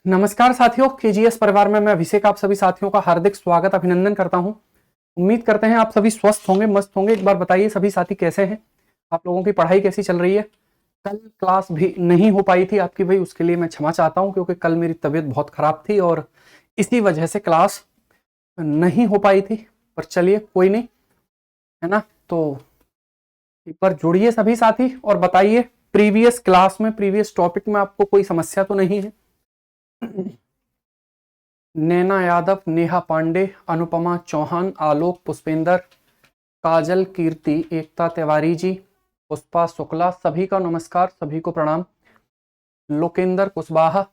नमस्कार साथियों, केजीएस परिवार में मैं अभिषेक आप सभी साथियों का हार्दिक स्वागत अभिनंदन करता हूं। उम्मीद करते हैं आप सभी स्वस्थ होंगे, मस्त होंगे। एक बार बताइए सभी साथी कैसे हैं, आप लोगों की पढ़ाई कैसी चल रही है। कल क्लास भी नहीं हो पाई थी आपकी, भाई उसके लिए मैं क्षमा चाहता हूं, क्योंकि कल मेरी तबीयत बहुत खराब थी और इसी वजह से क्लास नहीं हो पाई थी। पर चलिए कोई नहीं, है ना। तो एक बार जुड़िए सभी साथी और बताइए प्रीवियस क्लास में, प्रीवियस टॉपिक में आपको कोई समस्या तो नहीं है। नैना यादव, नेहा पांडे, अनुपमा चौहान, आलोक पुष्पेंद्र, काजल कीर्ति, एकता तिवारी जी, पुष्पा शुक्ला, सभी का नमस्कार, सभी को प्रणाम। लोकेंद्र कुशवाहा,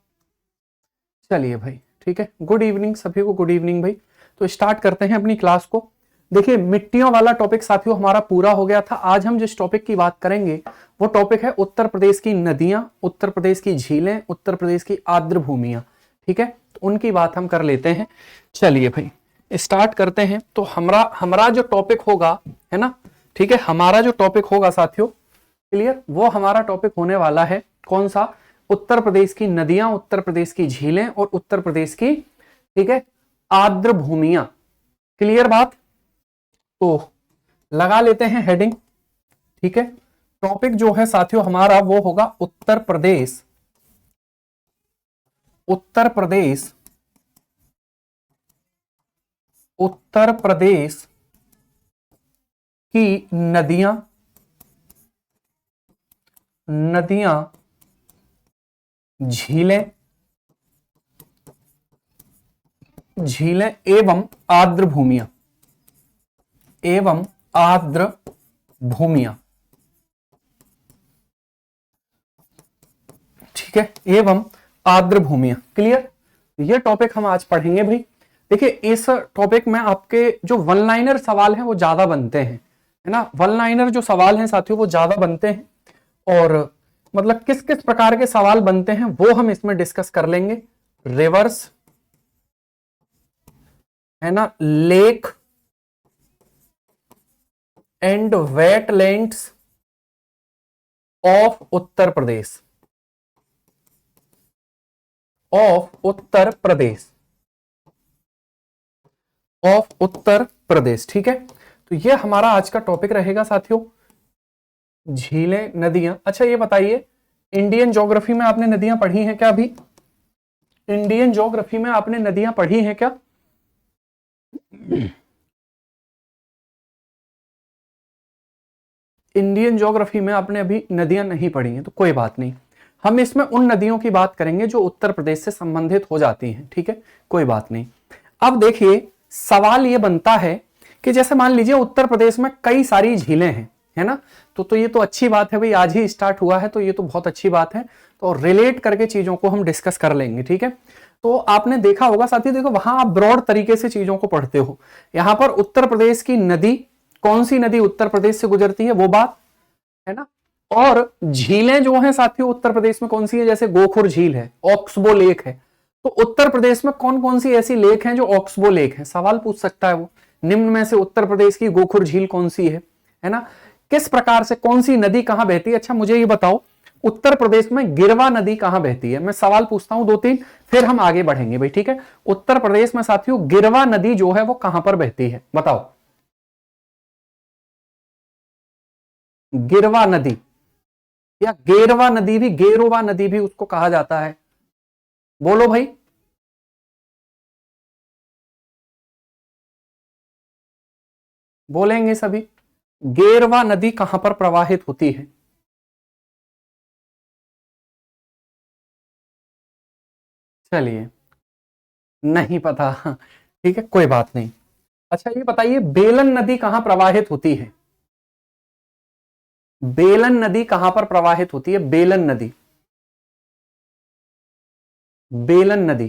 चलिए भाई ठीक है, गुड इवनिंग सभी को, गुड इवनिंग भाई। तो स्टार्ट करते हैं अपनी क्लास को। देखिए मिट्टियों वाला टॉपिक साथियों हमारा पूरा हो गया था। आज हम जिस टॉपिक की बात करेंगे वो टॉपिक है उत्तर प्रदेश की नदियां, उत्तर प्रदेश की झीलें, उत्तर प्रदेश की आर्द्र भूमियां। ठीक है, तो उनकी बात हम कर लेते हैं। चलिए भाई स्टार्ट करते हैं। तो हमारा जो टॉपिक होगा, है ना, ठीक है, हमारा जो टॉपिक होगा साथियों, क्लियर, वो हमारा टॉपिक होने वाला है कौन सा? उत्तर प्रदेश की नदियां, उत्तर प्रदेश की झीलें और उत्तर प्रदेश की, ठीक है, आर्द्र भूमियां। क्लियर बात? तो लगा लेते हैं हेडिंग। ठीक है, टॉपिक जो है साथियों हमारा वो होगा उत्तर प्रदेश, उत्तर प्रदेश, उत्तर प्रदेश की नदियां, नदियां, झीलें, झीलें एवं आर्द्र भूमियां, एवं आर्द्र भूमियां। ठीक है, एवं आर्द्र भूमियां। क्लियर, ये टॉपिक हम आज पढ़ेंगे भाई। देखिए इस टॉपिक में आपके जो वन लाइनर सवाल हैं वो ज्यादा बनते हैं, है ना। वन लाइनर जो सवाल हैं साथियों वो ज्यादा बनते हैं और मतलब किस किस प्रकार के सवाल बनते हैं वो हम इसमें डिस्कस कर लेंगे। रिवर्स, है ना, lake and wetlands of Uttar Pradesh, of Uttar Pradesh, of Uttar Pradesh. ठीक है, तो ये हमारा आज का टॉपिक रहेगा साथियों, झीलें, नदियां। अच्छा ये बताइए, इंडियन ज्योग्राफी में आपने नदियां पढ़ी हैं क्या? अभी इंडियन ज्योग्राफी में आपने नदियां पढ़ी हैं क्या? इंडियन ज्योग्राफी में आपने अभी नदियां नहीं पढ़ी हैं तो कोई बात नहीं, हम इसमें उन नदियों की बात करेंगे जो उत्तर प्रदेश से संबंधित हो जाती हैं। ठीक है, कोई बात नहीं। अब देखिए सवाल ये बनता है कि जैसे मान लीजिए उत्तर प्रदेश में कई सारी झीलें हैं, है ना। तो ये तो अच्छी बात है भाई, आज ही स्टार्ट हुआ है तो ये तो बहुत अच्छी बात है। तो रिलेट करके चीजों को हम डिस्कस कर लेंगे। ठीक है, तो आपने देखा होगा साथियों, देखो वहां आप ब्रॉड तरीके से चीजों को पढ़ते हो। यहां पर उत्तर प्रदेश की नदी, कौन सी नदी उत्तर प्रदेश से गुजरती है वो बात, है ना। और झीलें जो हैं साथियों उत्तर प्रदेश में कौन सी है, जैसे गोखुर झील है, ऑक्सबो लेक है। तो उत्तर प्रदेश में कौन कौन सी ऐसी लेक हैं जो ऑक्सबो लेक है, सवाल पूछ सकता है वो। निम्न में से उत्तर प्रदेश की गोखुर झील कौन सी है ना। किस प्रकार से कौन सी नदी कहां बहती है? अच्छा मुझे ये बताओ, उत्तर प्रदेश में गिरवा नदी कहां बहती है? मैं सवाल पूछता हूं दो तीन, फिर हम आगे बढ़ेंगे भाई। ठीक है, उत्तर प्रदेश में साथियों गिरवा नदी जो है वो कहां पर बहती है, बताओ। गिरवा नदी या गेरवा नदी भी, गेरोवा नदी भी उसको कहा जाता है, बोलो भाई। बोलेंगे सभी, गेरवा नदी कहां पर प्रवाहित होती है? चलिए नहीं पता, ठीक है कोई बात नहीं। अच्छा ये बताइए बेलन नदी कहां प्रवाहित होती है? बेलन नदी कहां पर प्रवाहित होती है? बेलन नदी, बेलन नदी।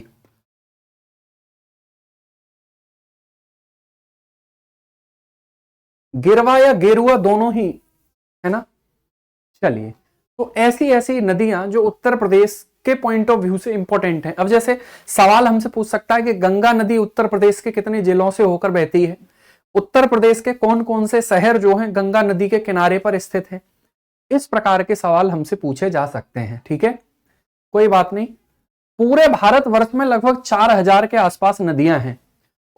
गिरवा या गेरुआ दोनों ही, है ना। चलिए, तो ऐसी ऐसी नदियां जो उत्तर प्रदेश के पॉइंट ऑफ व्यू से इंपॉर्टेंट है। अब जैसे सवाल हमसे पूछ सकता है कि गंगा नदी उत्तर प्रदेश के कितने जिलों से होकर बहती है? उत्तर प्रदेश के कौन कौन से शहर जो हैं गंगा नदी के किनारे पर स्थित हैं? इस प्रकार के सवाल हमसे पूछे जा सकते हैं। ठीक है, कोई बात नहीं। पूरे भारतवर्ष में लगभग 4000 के आसपास नदियां हैं,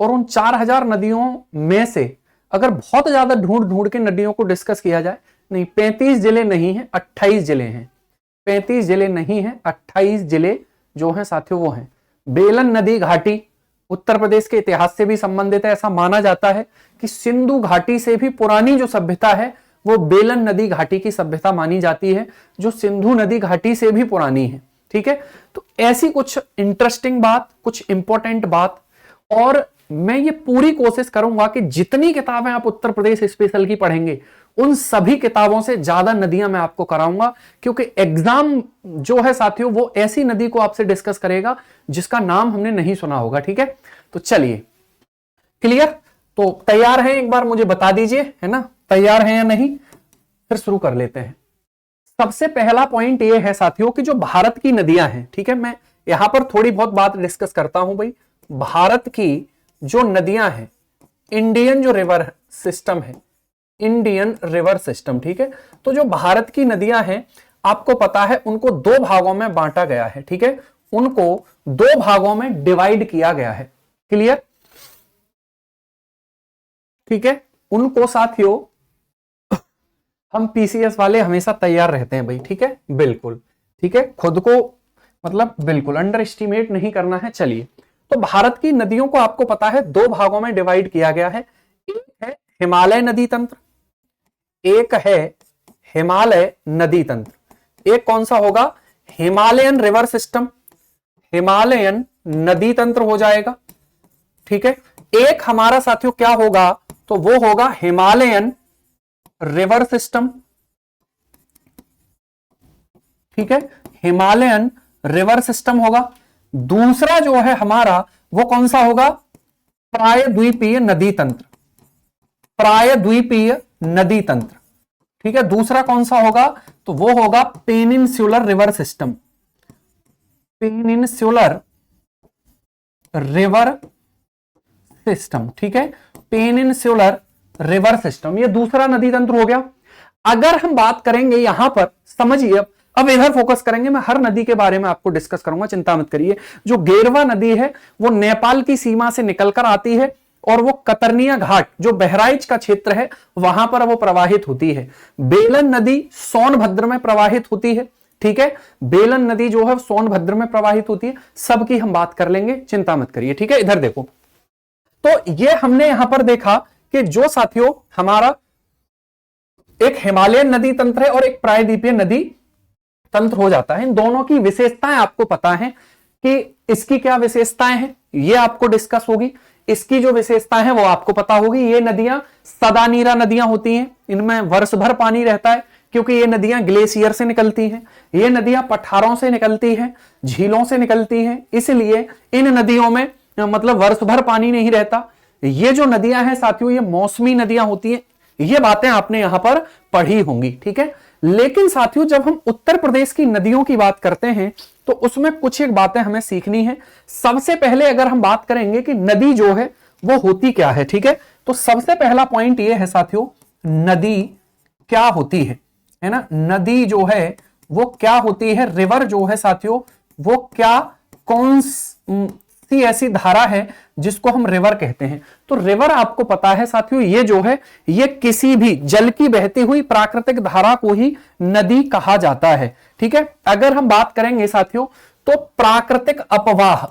और उन 4000 नदियों में से अगर बहुत ज्यादा ढूंढ ढूंढ के नदियों को डिस्कस किया जाए, नहीं 35 जिले नहीं है, 28 जिले हैं। 35 जिले नहीं है, 28 जिले जो हैं साथियों वो हैं। बेलन नदी घाटी उत्तर प्रदेश के इतिहास से भी संबंधित है। ऐसा माना जाता है कि सिंधु घाटी से भी पुरानी जो सभ्यता है वो बेलन नदी घाटी की सभ्यता मानी जाती है, जो सिंधु नदी घाटी से भी पुरानी है। ठीक है, तो ऐसी कुछ इंटरेस्टिंग बात, कुछ इंपॉर्टेंट बात, और मैं ये पूरी कोशिश करूंगा कि जितनी किताबें आप उत्तर प्रदेश स्पेशल की पढ़ेंगे उन सभी किताबों से ज्यादा नदियां मैं आपको कराऊंगा, क्योंकि एग्जाम जो है साथियों वो ऐसी नदी को आपसे डिस्कस करेगा जिसका नाम हमने नहीं सुना होगा। ठीक है, तो चलिए, क्लियर? तो तैयार हैं? एक बार मुझे बता दीजिए, है ना, तैयार हैं या नहीं, फिर शुरू कर लेते हैं। सबसे पहला पॉइंट ये है साथियों कि जो भारत की नदियां हैं, ठीक है, मैं यहां पर थोड़ी बहुत बात डिस्कस करता हूं भाई। भारत की जो नदियां हैं, इंडियन जो रिवर सिस्टम है, इंडियन रिवर सिस्टम, ठीक है, तो जो भारत की नदियां हैं आपको पता है उनको दो भागों में बांटा गया है। ठीक है, उनको दो भागों में डिवाइड किया गया है। क्लियर? ठीक है, उनको साथियों हम पीसीएस वाले हमेशा तैयार रहते हैं भाई। ठीक है, बिल्कुल ठीक है, खुद को मतलब बिल्कुल अंडर एस्टिमेट नहीं करना है। चलिए, तो भारत की नदियों को आपको पता है दो भागों में डिवाइड किया गया है। एक है हिमालय नदी तंत्र, एक है हिमालय नदी तंत्र। एक कौन सा होगा? हिमालयन रिवर सिस्टम, हिमालयन नदी तंत्र हो जाएगा। ठीक है, एक हमारा साथियों क्या होगा? तो वो होगा हिमालयन रिवर सिस्टम। ठीक है, हिमालयन रिवर सिस्टम होगा। दूसरा जो है हमारा वो कौन सा होगा? प्रायद्वीपीय नदी तंत्र, प्रायद्वीपीय नदी तंत्र। ठीक है, दूसरा कौन सा होगा? तो वो होगा peninsular river system, peninsular river system. ठीक है, पेनिनसुलर रिवर सिस्टम, ये दूसरा नदी तंत्र हो गया। अगर हम बात करेंगे यहां पर, समझिए, अब इधर फोकस करेंगे, मैं हर नदी के बारे में आपको डिस्कस करूंगा, चिंता मत करिए। जो गेरवा नदी है वो नेपाल की सीमा से निकलकर आती है और वो कतरनिया घाट जो बहराइच का क्षेत्र है वहां पर वो प्रवाहित होती है। बेलन नदी सोनभद्र में प्रवाहित होती है। ठीक है, बेलन नदी जो है सोनभद्र में प्रवाहित होती है। सबकी हम बात कर लेंगे, चिंता मत करिए। ठीक है, इधर देखो, तो ये हमने यहां पर देखा कि जो साथियों हमारा एक हिमालयन नदी तंत्र है और एक प्रायद्वीपीय नदी तंत्र हो जाता है। इन दोनों की विशेषताएं आपको पता है कि इसकी क्या विशेषताएं हैं, ये आपको डिस्कस होगी। इसकी जो विशेषताएं हैं वो आपको पता होगी। ये नदियां सदा नीरा नदियां होती हैं, इनमें वर्ष भर पानी रहता है क्योंकि ये नदियां ग्लेशियर से निकलती हैं। ये नदियां पठारों से निकलती हैं, झीलों से निकलती हैं, इसलिए इन नदियों में मतलब वर्ष भर पानी नहीं रहता। ये जो नदियां हैं साथियों ये मौसमी नदियां होती हैं। ये बातें आपने यहां पर पढ़ी होंगी। ठीक है, लेकिन साथियों जब हम उत्तर प्रदेश की नदियों की बात करते हैं तो उसमें कुछ एक बातें हमें सीखनी है। सबसे पहले अगर हम बात करेंगे कि नदी जो है वो होती क्या है, ठीक है, तो सबसे पहला पॉइंट ये है साथियों, नदी क्या होती है ना, नदी जो है वो क्या होती है, रिवर जो है साथियों वो क्या, कौन सी ऐसी धारा है जिसको हम रिवर कहते हैं। तो रिवर आपको पता है साथियों ये जो है ये किसी भी जल की बहती हुई प्राकृतिक धारा को ही नदी कहा जाता है। ठीक है, अगर हम बात करेंगे साथियों तो प्राकृतिक अपवाह,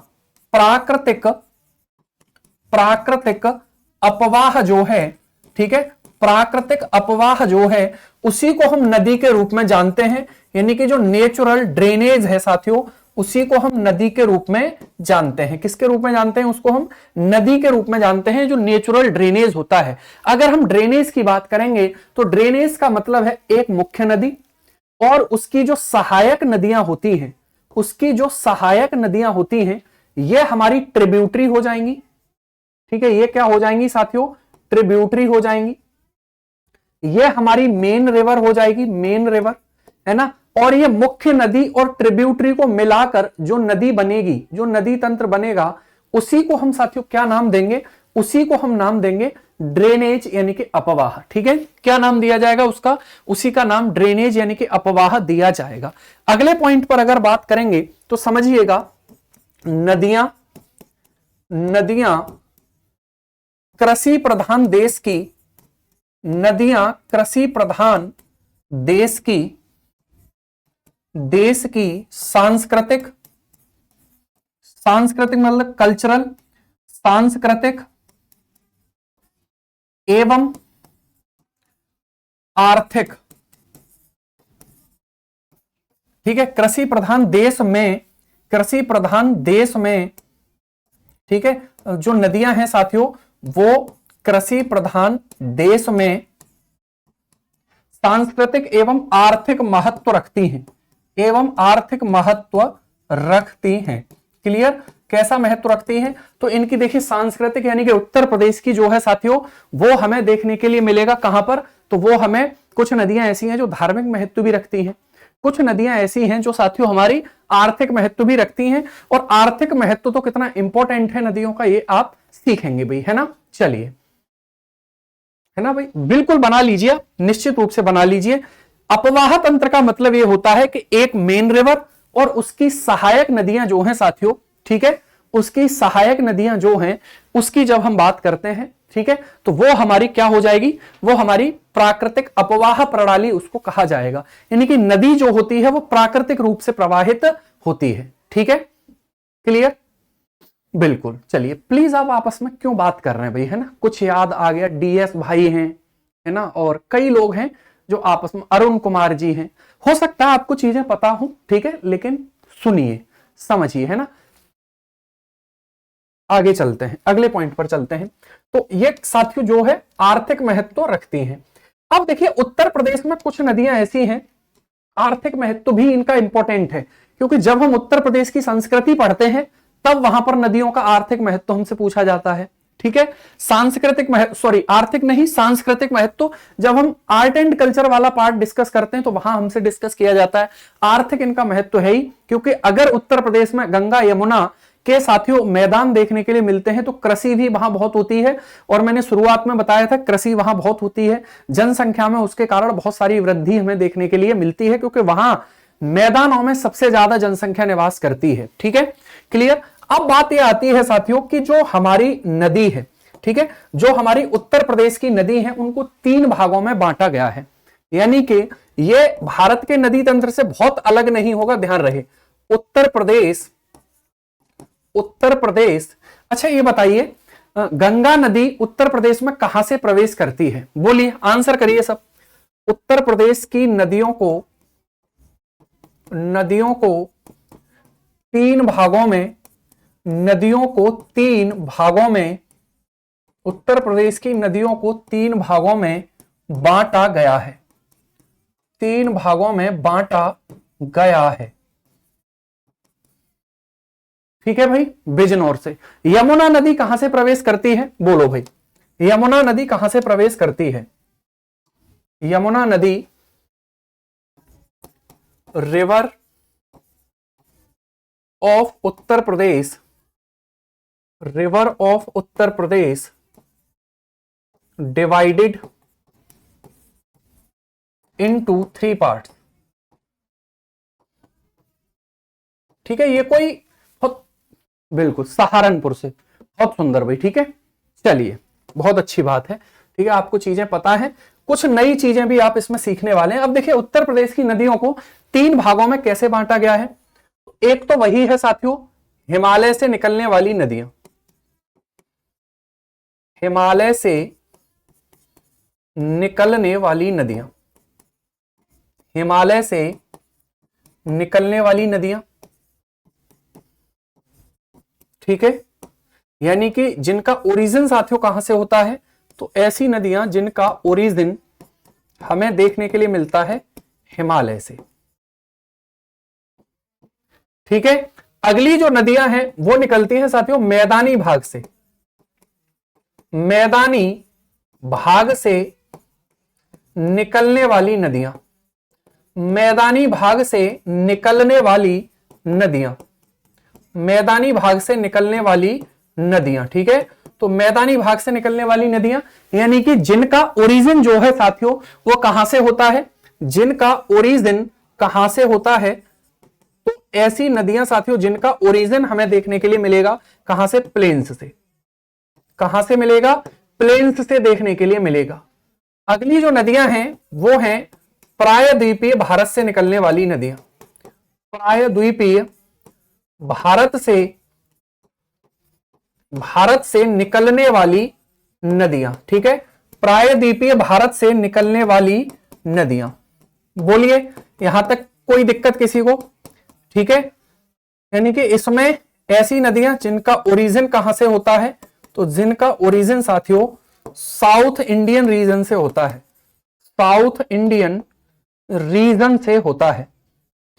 प्राकृतिक अपवाह जो है, ठीक है, प्राकृतिक अपवाह जो है उसी को हम नदी के रूप में जानते हैं, यानी कि जो नेचुरल ड्रेनेज है साथियों उसी को हम नदी के रूप में जानते हैं। किसके रूप में जानते हैं? उसको हम नदी के रूप में जानते हैं, जो नेचुरल ड्रेनेज होता है। अगर हम ड्रेनेज की बात करेंगे तो ड्रेनेज का मतलब है एक मुख्य नदी और उसकी जो सहायक नदियां होती हैं, उसकी जो सहायक नदियां होती हैं ये हमारी ट्रिब्यूटरी हो जाएंगी। ठीक है, ये क्या हो जाएंगी साथियों? ट्रिब्यूटरी हो जाएंगी। ये हमारी मेन रिवर हो जाएगी, मेन रिवर, है ना। और ये मुख्य नदी और ट्रिब्यूटरी को मिलाकर जो नदी बनेगी, जो नदी तंत्र बनेगा, उसी को हम साथियों क्या नाम देंगे? उसी को हम नाम देंगे ड्रेनेज यानी कि अपवाह। ठीक है, क्या नाम दिया जाएगा उसका? उसी का नाम ड्रेनेज यानी कि अपवाह दिया जाएगा। अगले पॉइंट पर अगर बात करेंगे तो समझिएगा नदियां नदियां कृषि प्रधान देश की, नदियां कृषि प्रधान देश की सांस्कृतिक मतलब कल्चरल, सांस्कृतिक एवं आर्थिक, ठीक है, कृषि प्रधान देश में, ठीक है, जो नदियां हैं साथियों वो कृषि प्रधान देश में सांस्कृतिक एवं आर्थिक महत्व रखती हैं, क्लियर, कैसा महत्व रखती हैं? तो इनकी देखिए सांस्कृतिक यानी कि उत्तर प्रदेश की जो है साथियों वो हमें देखने के लिए मिलेगा कहां पर, तो वो हमें कुछ नदियां ऐसी हैं जो धार्मिक महत्व भी रखती हैं, कुछ नदियां ऐसी हैं जो साथियों हमारी आर्थिक महत्व भी रखती हैं, और आर्थिक महत्व तो कितना इंपॉर्टेंट है नदियों का ये आप सीखेंगे भाई, है ना। चलिए, है ना भाई, बिल्कुल बना लीजिए, निश्चित रूप से बना लीजिए। अपवाह तंत्र का मतलब यह होता है कि एक मेन रिवर और उसकी सहायक नदियां जो हैं साथियों, ठीक है, उसकी सहायक नदियां जो हैं उसकी जब हम बात करते हैं, ठीक है, तो वो हमारी क्या हो जाएगी, वो हमारी प्राकृतिक अपवाह प्रणाली उसको कहा जाएगा, यानी कि नदी जो होती है वो प्राकृतिक रूप से प्रवाहित होती है, ठीक है, क्लियर, बिल्कुल। चलिए प्लीज आप आपस में क्यों बात कर रहे हैं भाई, है ना, कुछ याद आ गया, डीएस भाई हैं, है ना, और कई लोग हैं जो आपस में, अरुण कुमार जी हैं, हो सकता है आपको चीजें पता हो, ठीक है, लेकिन सुनिए समझिए, है ना। आगे चलते हैं, अगले पॉइंट पर चलते हैं। तो ये साथियों जो है आर्थिक महत्व रखती हैं। अब देखिए उत्तर प्रदेश में कुछ नदियां ऐसी हैं, आर्थिक महत्व भी इनका इंपॉर्टेंट है, क्योंकि जब हम उत्तर प्रदेश की संस्कृति पढ़ते हैं तब वहां पर नदियों का आर्थिक महत्व हमसे पूछा जाता है, ठीक है। सांस्कृतिक महत्व, आर्थिक नहीं, सांस्कृतिक महत्व जब हम आर्ट एंड कल्चर वाला पार्ट डिस्कस करते हैं तो वहां हमसे डिस्कस किया जाता है। आर्थिक इनका महत्व है ही, क्योंकि अगर उत्तर प्रदेश में गंगा यमुना के साथियों मैदान देखने के लिए मिलते हैं तो कृषि भी वहां बहुत होती है, और मैंने शुरुआत में बताया था कृषि वहां बहुत होती है, जनसंख्या में उसके कारण बहुत सारी वृद्धि हमें देखने के लिए मिलती है, क्योंकि वहां मैदानों में सबसे ज्यादा जनसंख्या निवास करती है, ठीक है, क्लियर। अब बात यह आती है साथियों कि जो हमारी नदी है, ठीक है, जो हमारी उत्तर प्रदेश की नदी है उनको 3 भागों में बांटा गया है, यानी कि ये भारत के नदी तंत्र से बहुत अलग नहीं होगा, ध्यान रहे। उत्तर प्रदेश, अच्छा ये बताइए गंगा नदी उत्तर प्रदेश में कहां से प्रवेश करती है, बोलिए, आंसर करिए सब। उत्तर प्रदेश की नदियों को 3 भागों में, उत्तर प्रदेश की नदियों को 3 भागों में बांटा गया है, 3 भागों में बांटा गया है, ठीक है भाई, बिजनौर से। यमुना नदी कहां से प्रवेश करती है, बोलो भाई, यमुना नदी कहां से प्रवेश करती है? यमुना नदी river of Uttar Pradesh, river of Uttar Pradesh divided into 3 parts, ठीक है, ये कोई बिल्कुल सहारनपुर से, बहुत सुंदर भाई, ठीक है, चलिए बहुत अच्छी बात है, ठीक है, आपको चीजें पता है, कुछ नई चीजें भी आप इसमें सीखने वाले हैं। अब देखिए उत्तर प्रदेश की नदियों को 3 भागों में कैसे बांटा गया है। एक तो वही है साथियों हिमालय से निकलने वाली नदियां, हिमालय से निकलने वाली नदियां, हिमालय से निकलने वाली नदियां, ठीक है, यानी कि जिनका ओरिजिन साथियों कहां से होता है, तो ऐसी नदियां जिनका ओरिजिन हमें देखने के लिए मिलता है हिमालय से, ठीक है। अगली जो नदियां हैं वो निकलती हैं साथियों मैदानी भाग से, मैदानी भाग से निकलने वाली नदियां, मैदानी भाग से निकलने वाली नदियां, मैदानी भाग से निकलने वाली नदियां, ठीक है। तो मैदानी भाग से निकलने वाली नदियां यानी कि जिनका ओरिजिन जो है साथियों वो कहां से होता है, जिनका ओरिजिन कहां से होता है, तो ऐसी नदियां साथियों जिनका ओरिजिन हमें देखने के लिए मिलेगा कहां से? प्लेन्स से। कहां से मिलेगा? प्लेन्स से देखने के लिए मिलेगा। अगली जो नदियां हैं वो हैं प्रायद्वीपीय भारत से निकलने वाली नदियां। प्रायद्वीपीय भारत से निकलने वाली नदियां, ठीक है, प्रायद्वीपीय भारत से निकलने वाली नदियां। बोलिए यहां तक कोई दिक्कत किसी को? ठीक है, यानी कि इसमें ऐसी नदियां जिनका ओरिजिन कहां से होता है? तो जिनका ओरिजिन साथियों साउथ इंडियन रीजन से होता है। साउथ इंडियन रीजन से होता है।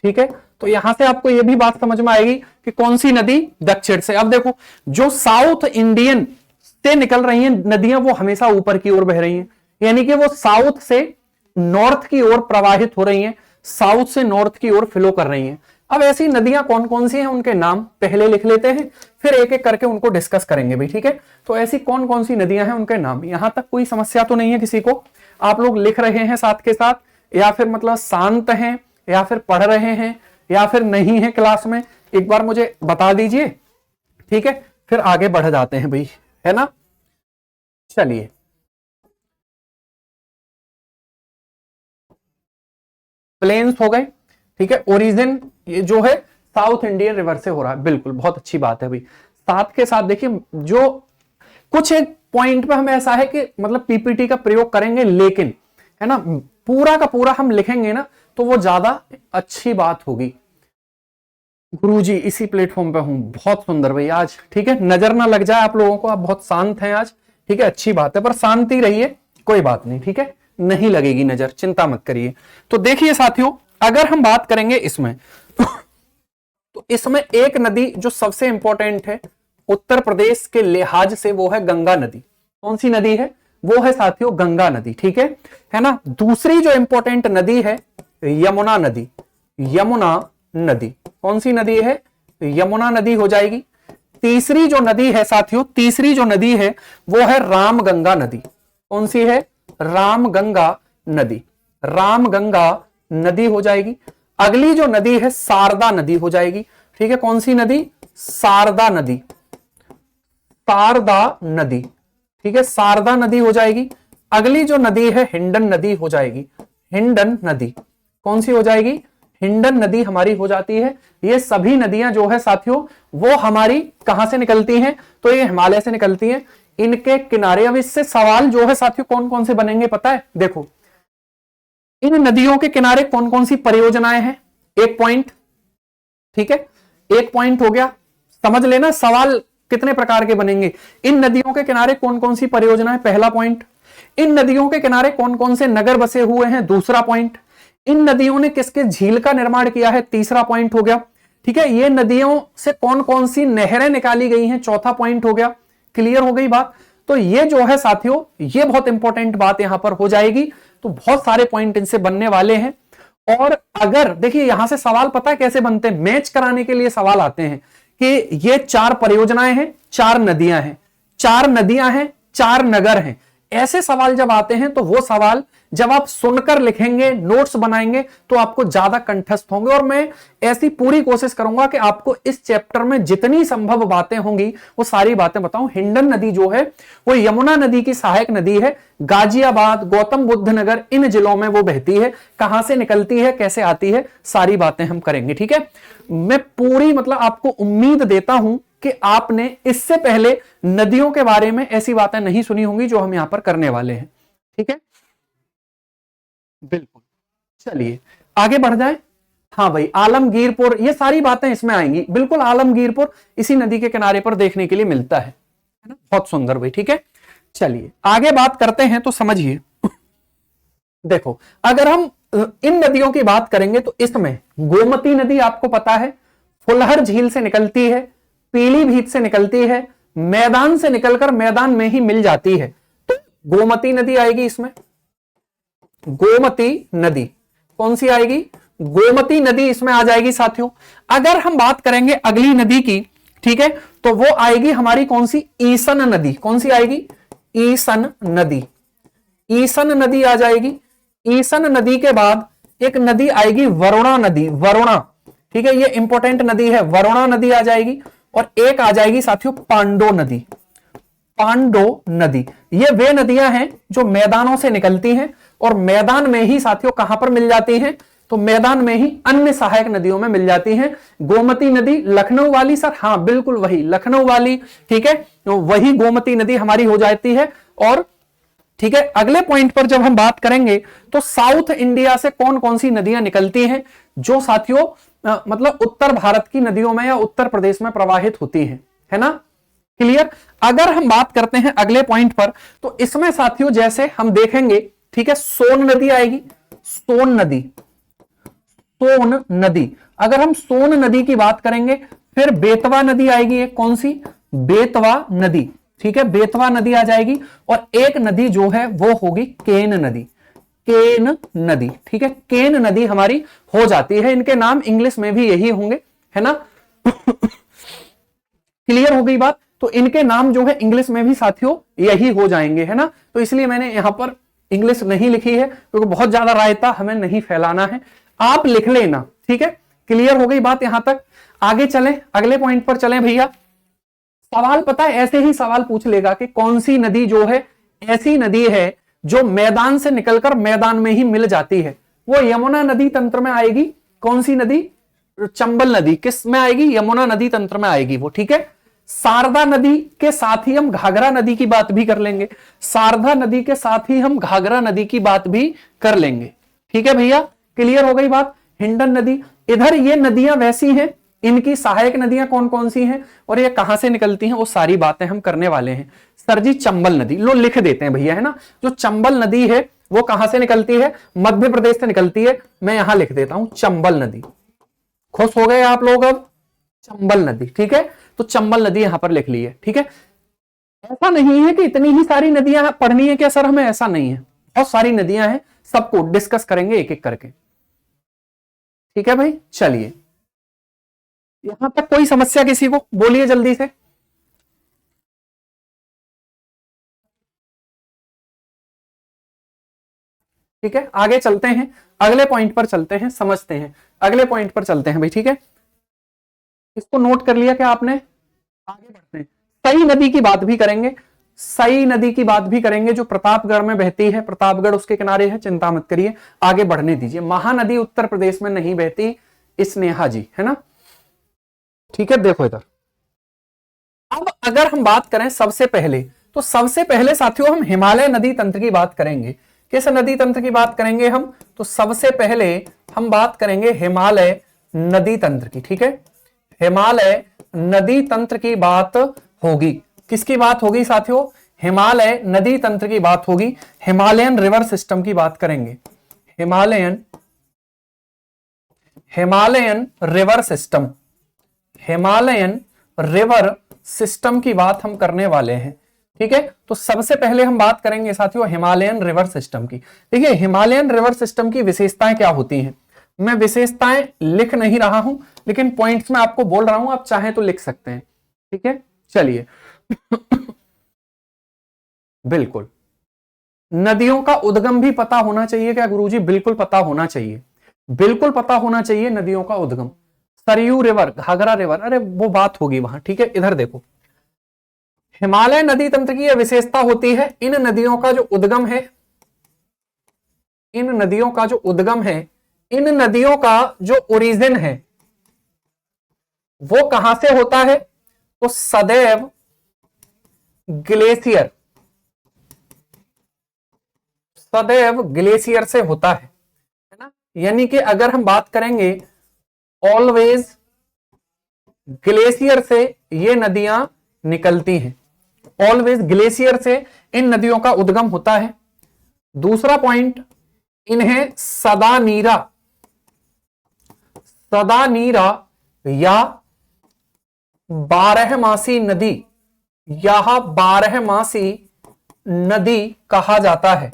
ठीक है, तो यहां से आपको यह भी बात समझ में आएगी कि कौन सी नदी दक्षिण से। अब देखो जो साउथ इंडियन से निकल रही हैं नदियां वो हमेशा ऊपर की ओर बह रही हैं, यानी कि वो साउथ से नॉर्थ की ओर प्रवाहित हो रही हैं, साउथ से नॉर्थ की ओर फ्लो कर रही हैं। अब ऐसी नदियां कौन कौन सी हैं उनके नाम पहले लिख लेते हैं, फिर एक एक करके उनको डिस्कस करेंगे भाई। ठीक है, तो ऐसी कौन कौन सी नदियां हैं उनके नाम। यहां तक कोई समस्या तो नहीं है किसी को? आप लोग लिख रहे हैं साथ के साथ, या फिर मतलब शांत हैं, या फिर पढ़ रहे हैं, या फिर नहीं है क्लास में? एक बार मुझे बता दीजिए, ठीक है, फिर आगे बढ़ जाते हैं भाई, है ना। चलिए प्लेन्स हो गए, ठीक है, ओरिजिन ये जो है साउथ इंडियन रिवर से हो रहा है, बिल्कुल बहुत अच्छी बात है भाई। साथ के साथ देखिए जो कुछ एक पॉइंट पे हम ऐसा है कि मतलब पीपीटी का प्रयोग करेंगे, लेकिन है ना पूरा का पूरा हम लिखेंगे ना तो वो ज्यादा अच्छी बात होगी। गुरुजी इसी प्लेटफॉर्म पे हूं, बहुत सुंदर भाई आज, ठीक है, नजर ना लग जाए आप लोगों को, आप बहुत शांत हैं आज, ठीक है, अच्छी बात है, पर शांति रहिए, कोई बात नहीं, ठीक है, नहीं लगेगी नजर, चिंता मत करिए। तो देखिए साथियों अगर हम बात करेंगे इसमें तो इसमें एक नदी जो सबसे इंपॉर्टेंट है उत्तर प्रदेश के लिहाज से वो है गंगा नदी। कौन सी नदी है? वो है साथियों गंगा नदी, ठीक है ना। दूसरी जो इंपॉर्टेंट नदी है यमुना नदी। यमुना नदी कौन सी नदी है? यमुना नदी हो जाएगी। तीसरी जो नदी है साथियों, तीसरी जो नदी है वो है रामगंगा नदी। कौन सी है? रामगंगा नदी। रामगंगा नदी हो जाएगी। अगली जो नदी है शारदा नदी हो जाएगी, ठीक है, कौन सी नदी? शारदा नदी। शारदा नदी, ठीक है, शारदा नदी हो जाएगी। अगली जो नदी है हिंडन नदी हो जाएगी। हिंडन नदी कौन सी हो जाएगी? हिंडन नदी हमारी हो जाती है। ये सभी नदियां जो है साथियों वो हमारी कहां से निकलती हैं? तो ये हिमालय से निकलती हैं। इनके किनारे, अब इससे सवाल जो है साथियों कौन कौन से बनेंगे पता है? देखो इन नदियों के किनारे कौन कौन सी परियोजनाएं हैं, एक पॉइंट, ठीक है, एक पॉइंट हो गया। समझ लेना सवाल कितने प्रकार के बनेंगे। इन नदियों के किनारे कौन कौन सी परियोजनाएं, पहला पॉइंट। इन नदियों के किनारे कौन कौन से नगर बसे हुए हैं, दूसरा पॉइंट। इन नदियों ने किसके झील का निर्माण किया है, तीसरा पॉइंट हो गया, ठीक है। ये नदियों से कौन कौन सी नहरें निकाली गई हैं, चौथा पॉइंट हो गया। क्लियर हो गई बात? तो ये जो है साथियों ये बहुत इंपॉर्टेंट बात यहां पर हो जाएगी। तो बहुत सारे पॉइंट इनसे बनने वाले हैं। और अगर देखिए यहां से सवाल पता है कैसे बनते हैं, मैच कराने के लिए सवाल आते हैं कि ये चार परियोजनाएं हैं, चार नदियां हैं, चार नदियां हैं, चार नगर हैं। ऐसे सवाल जब आते हैं तो वो सवाल जब आप सुनकर लिखेंगे, नोट्स बनाएंगे तो आपको ज्यादा कंठस्थ होंगे। और मैं ऐसी पूरी कोशिश करूंगा कि आपको इस चैप्टर में जितनी संभव बातें होंगी वो सारी बातें बताऊं। हिंडन नदी जो है वो यमुना नदी की सहायक नदी है। गाजियाबाद, गौतम बुद्ध नगर, इन जिलों में वो बहती है। कहां से निकलती है, कैसे आती है, सारी बातें हम करेंगे, ठीक है। मैं पूरी मतलब आपको उम्मीद देता हूं कि आपने इससे पहले नदियों के बारे में ऐसी बातें नहीं सुनी होंगी जो हम यहां पर करने वाले हैं, ठीक है, बिल्कुल। चलिए आगे बढ़ जाए। हाँ भाई आलमगीरपुर, ये सारी बातें इसमें आएंगी, बिल्कुल। आलमगीरपुर इसी नदी के किनारे पर देखने के लिए मिलता है ना, बहुत सुंदर भाई, ठीक है। चलिए आगे बात करते हैं तो समझिए। देखो अगर हम इन नदियों की बात करेंगे तो इसमें गोमती नदी आपको पता है फुलहर झील से निकलती है, पीलीभीत से निकलती है, मैदान से निकलकर मैदान में ही मिल जाती है। तो गोमती नदी आएगी इसमें। गोमती नदी कौन सी आएगी? गोमती नदी इसमें आ जाएगी साथियों। अगर हम बात करेंगे अगली नदी की, ठीक है, तो वो आएगी हमारी कौन सी? ईसन नदी। कौन सी आएगी? ईसन नदी। ईसन नदी आ जाएगी। ईसन नदी के बाद एक नदी आएगी वरुणा नदी। वरुणा, ठीक है, ये इंपॉर्टेंट नदी है, वरुणा नदी आ जाएगी, और एक आ जाएगी साथियों पांडो नदी। पांडो नदी, ये वे नदियां हैं जो मैदानों से निकलती हैं और मैदान में ही साथियों कहां पर मिल जाती हैं, तो मैदान में ही अन्य सहायक नदियों में मिल जाती हैं। गोमती नदी लखनऊ वाली सर, हाँ बिल्कुल वही लखनऊ वाली, ठीक है, तो वही गोमती नदी हमारी हो जाती है। और ठीक है, अगले पॉइंट पर जब हम बात करेंगे तो साउथ इंडिया से कौन कौन सी नदियां निकलती हैं जो साथियों मतलब उत्तर भारत की नदियों में या उत्तर प्रदेश में प्रवाहित होती हैं, है ना, क्लियर। अगर हम बात करते हैं अगले पॉइंट पर, तो इसमें साथियों जैसे हम देखेंगे, ठीक है, सोन नदी आएगी, सोन नदी, सोन नदी, अगर हम सोन नदी की बात करेंगे, फिर बेतवा नदी आएगी, एक कौन सी, बेतवा नदी, ठीक है, बेतवा नदी आ जाएगी, और एक नदी जो है वो होगी केन नदी, केन नदी, ठीक है, केन नदी हमारी हो जाती है। इनके नाम इंग्लिश में भी यही होंगे, है ना क्लियर हो गई बात। तो इनके नाम जो है इंग्लिश में भी साथियों यही हो जाएंगे, है ना, तो इसलिए मैंने यहां पर इंग्लिश नहीं लिखी है क्योंकि बहुत ज्यादा रायता हमें नहीं फैलाना है, आप लिख लेना, ठीक है, क्लियर हो गई बात यहां तक। आगे चलें, अगले पॉइंट पर चलें भैया। सवाल पता है ऐसे ही सवाल पूछ लेगा कि कौन सी नदी जो है ऐसी नदी है जो मैदान से निकलकर मैदान में ही मिल जाती है, वो यमुना नदी तंत्र में आएगी। कौन सी नदी, चंबल नदी, किस में आएगी, यमुना नदी तंत्र में आएगी वो, ठीक है। शारदा नदी के साथ ही हम घाघरा नदी की बात भी कर लेंगे, शारदा नदी के साथ ही हम घाघरा नदी की बात भी कर लेंगे, ठीक है भैया, क्लियर हो गई बात। हिंडन नदी, इधर ये नदियां वैसी हैं, इनकी सहायक नदियां कौन कौन सी हैं और ये कहां से निकलती हैं, वो सारी बातें हम करने वाले हैं। सर जी चंबल नदी लो लिख देते हैं भैया, है ना, जो चंबल नदी है वो कहां से निकलती है, मध्य प्रदेश से निकलती है, मैं यहां लिख देता हूं चंबल नदी। खुश हो गए आप लोग अब, चंबल नदी, ठीक है, तो चंबल नदी यहां पर लिख ली है, ठीक है। ऐसा नहीं है कि इतनी ही सारी नदियां पढ़नी है क्या सर हमें, ऐसा नहीं है, बहुत सारी नदियां हैं, सबको डिस्कस करेंगे एक एक करके, ठीक है भाई। चलिए यहां तक कोई समस्या किसी को, बोलिए जल्दी से। ठीक है, आगे चलते हैं, अगले पॉइंट पर चलते हैं, समझते हैं, अगले पॉइंट पर चलते हैं भाई, ठीक है। इसको नोट कर लिया क्या आपने, आगे बढ़ते हैं। सई नदी की बात भी करेंगे, सई नदी की बात भी करेंगे जो प्रतापगढ़ में बहती है, प्रतापगढ़ उसके किनारे है, चिंता मत करिए, आगे बढ़ने दीजिए। महानदी उत्तर प्रदेश में नहीं बहती, स्नेहा जी, है ना, ठीक है। देखो इधर, अब अगर हम बात करें सबसे पहले, तो सबसे पहले साथियों हम हिमालय नदी तंत्र की बात करेंगे। किस नदी तंत्र की बात करेंगे हम, तो सबसे पहले हम बात करेंगे हिमालय नदी तंत्र की, ठीक है। हिमालय नदी तंत्र की बात होगी, किसकी बात होगी साथियों, हिमालय नदी तंत्र की बात होगी, हिमालयन रिवर सिस्टम की बात करेंगे, Himalayan river system, Himalayan river system की बात हम करने वाले हैं, ठीक है। तो सबसे पहले हम बात करेंगे साथियों हिमालयन रिवर सिस्टम की। देखिए हिमालयन रिवर सिस्टम की विशेषताएं क्या होती हैं, मैं विशेषताएं लिख नहीं रहा हूं लेकिन पॉइंट्स में आपको बोल रहा हूं, आप चाहें तो लिख सकते हैं, ठीक है। चलिए बिल्कुल, नदियों का उद्गम भी पता होना चाहिए क्या गुरुजी, बिल्कुल पता होना चाहिए, बिल्कुल पता होना चाहिए नदियों का उद्गम। सरयू रिवर, घाघरा रिवर, अरे वो बात होगी वहां, ठीक है। इधर देखो, हिमालय नदी तंत्र की यह विशेषता होती है, इन नदियों का जो उद्गम है, इन नदियों का जो उद्गम है, इन नदियों का जो ओरिजिन है वो कहां से होता है, तो सदैव ग्लेशियर, सदैव ग्लेशियर से होता है ना। यानी कि अगर हम बात करेंगे ऑलवेज ग्लेशियर से ये नदियां निकलती हैं, ऑलवेज ग्लेशियर से इन नदियों का उद्गम होता है। दूसरा पॉइंट, इन्हें सदा नीरा, सदा नीरा या बारहमासी नदी, यह बारहमासी नदी कहा जाता है,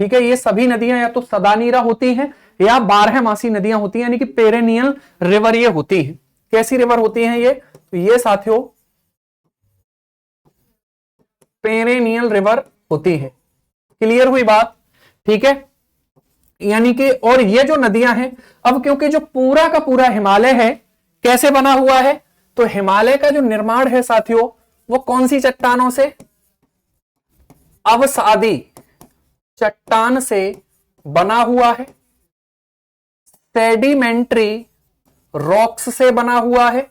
ठीक है। ये सभी नदियां या तो सदानीरा होती हैं या बारहमासी नदियां होती हैं, यानी कि पेरेनियल रिवर ये होती है। कैसी रिवर होती हैं ये, तो ये साथियों पेरेनियल रिवर होती है, क्लियर हुई बात, ठीक है। यानी कि, और ये जो नदियां हैं, अब क्योंकि जो पूरा का पूरा हिमालय है कैसे बना हुआ है, तो हिमालय का जो निर्माण है साथियों वो कौन सी चट्टानों से, अवसादी चट्टान से बना हुआ है, सेडिमेंट्री रॉक्स से बना हुआ है।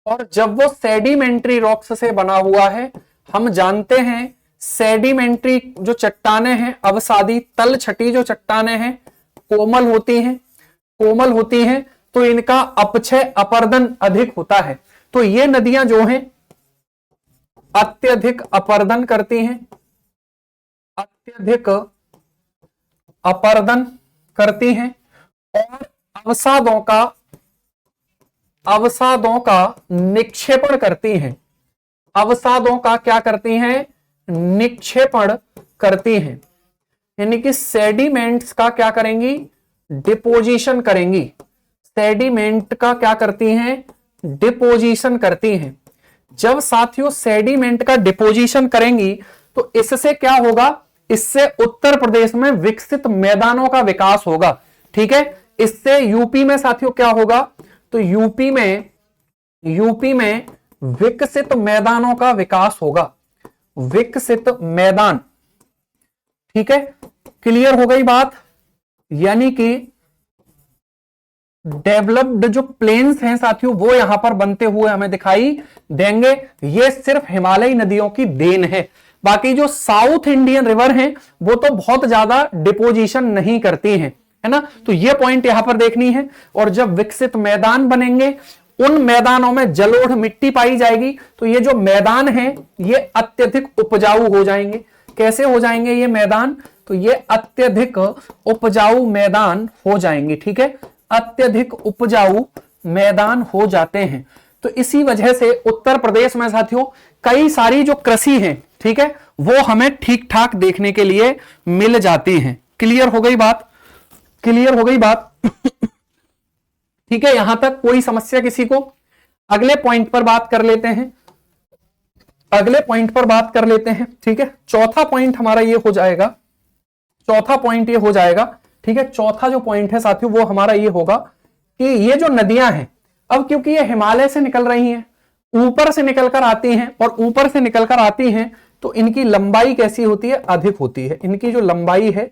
और जब वो सेडिमेंट्री रॉक्स से बना हुआ है, हम जानते हैं सेडिमेंट्री जो चट्टानें हैं, अवसादी तल छटी जो चट्टानें हैं कोमल होती हैं, कोमल होती हैं, तो इनका अपक्षय अपर्दन अधिक होता है। तो ये नदियां जो हैं अत्यधिक अपर्दन करती हैं, अत्यधिक अपर्दन करती हैं, और अवसादों का निक्षेपण करती हैं। अवसादों का क्या करती हैं, निक्षेपण करती हैं, यानी कि सेडिमेंट्स का क्या करेंगी, डिपोजिशन करेंगी। सेडिमेंट का क्या करती हैं, डिपोजिशन करती हैं। जब साथियों सेडिमेंट का डिपोजिशन करेंगी तो इससे क्या होगा, इससे उत्तर प्रदेश में विकसित मैदानों का विकास होगा। ठीक है, इससे यूपी में साथियों क्या होगा, तो यूपी में विकसित मैदानों का विकास होगा, विकसित मैदान। ठीक है, क्लियर हो गई बात। यानी कि डेवलप्ड जो प्लेन्स हैं साथियों वो यहां पर बनते हुए हमें दिखाई देंगे। ये सिर्फ हिमालयी नदियों की देन है, बाकी जो साउथ इंडियन रिवर हैं वो तो बहुत ज्यादा डिपोजिशन नहीं करती हैं, है ना। तो ये पॉइंट यहां पर देखनी है। और जब विकसित मैदान बनेंगे, उन मैदानों में जलोढ़ मिट्टी पाई जाएगी, तो ये जो मैदान है ये अत्यधिक उपजाऊ हो जाएंगे। कैसे हो जाएंगे ये मैदान, तो ये अत्यधिक उपजाऊ मैदान हो जाएंगे। ठीक है, अत्यधिक उपजाऊ मैदान हो जाते हैं। तो इसी वजह से उत्तर प्रदेश में साथियों कई सारी जो कृषि है, ठीक है, वो हमें ठीक ठाक देखने के लिए मिल जाती हैं। क्लियर हो गई बात, क्लियर हो गई बात। ठीक है, यहां तक कोई समस्या किसी को। अगले पॉइंट पर बात कर लेते हैं, अगले पॉइंट पर बात कर लेते हैं। ठीक है, चौथा पॉइंट हमारा ये हो जाएगा, चौथा पॉइंट ये हो जाएगा। ठीक है, चौथा जो पॉइंट है साथियों वो हमारा ये होगा कि ये जो नदियां हैं, अब क्योंकि ये हिमालय से निकल रही हैं, ऊपर से निकलकर आती हैं, और ऊपर से निकलकर आती हैं तो इनकी लंबाई कैसी होती है, अधिक होती है। इनकी जो लंबाई है,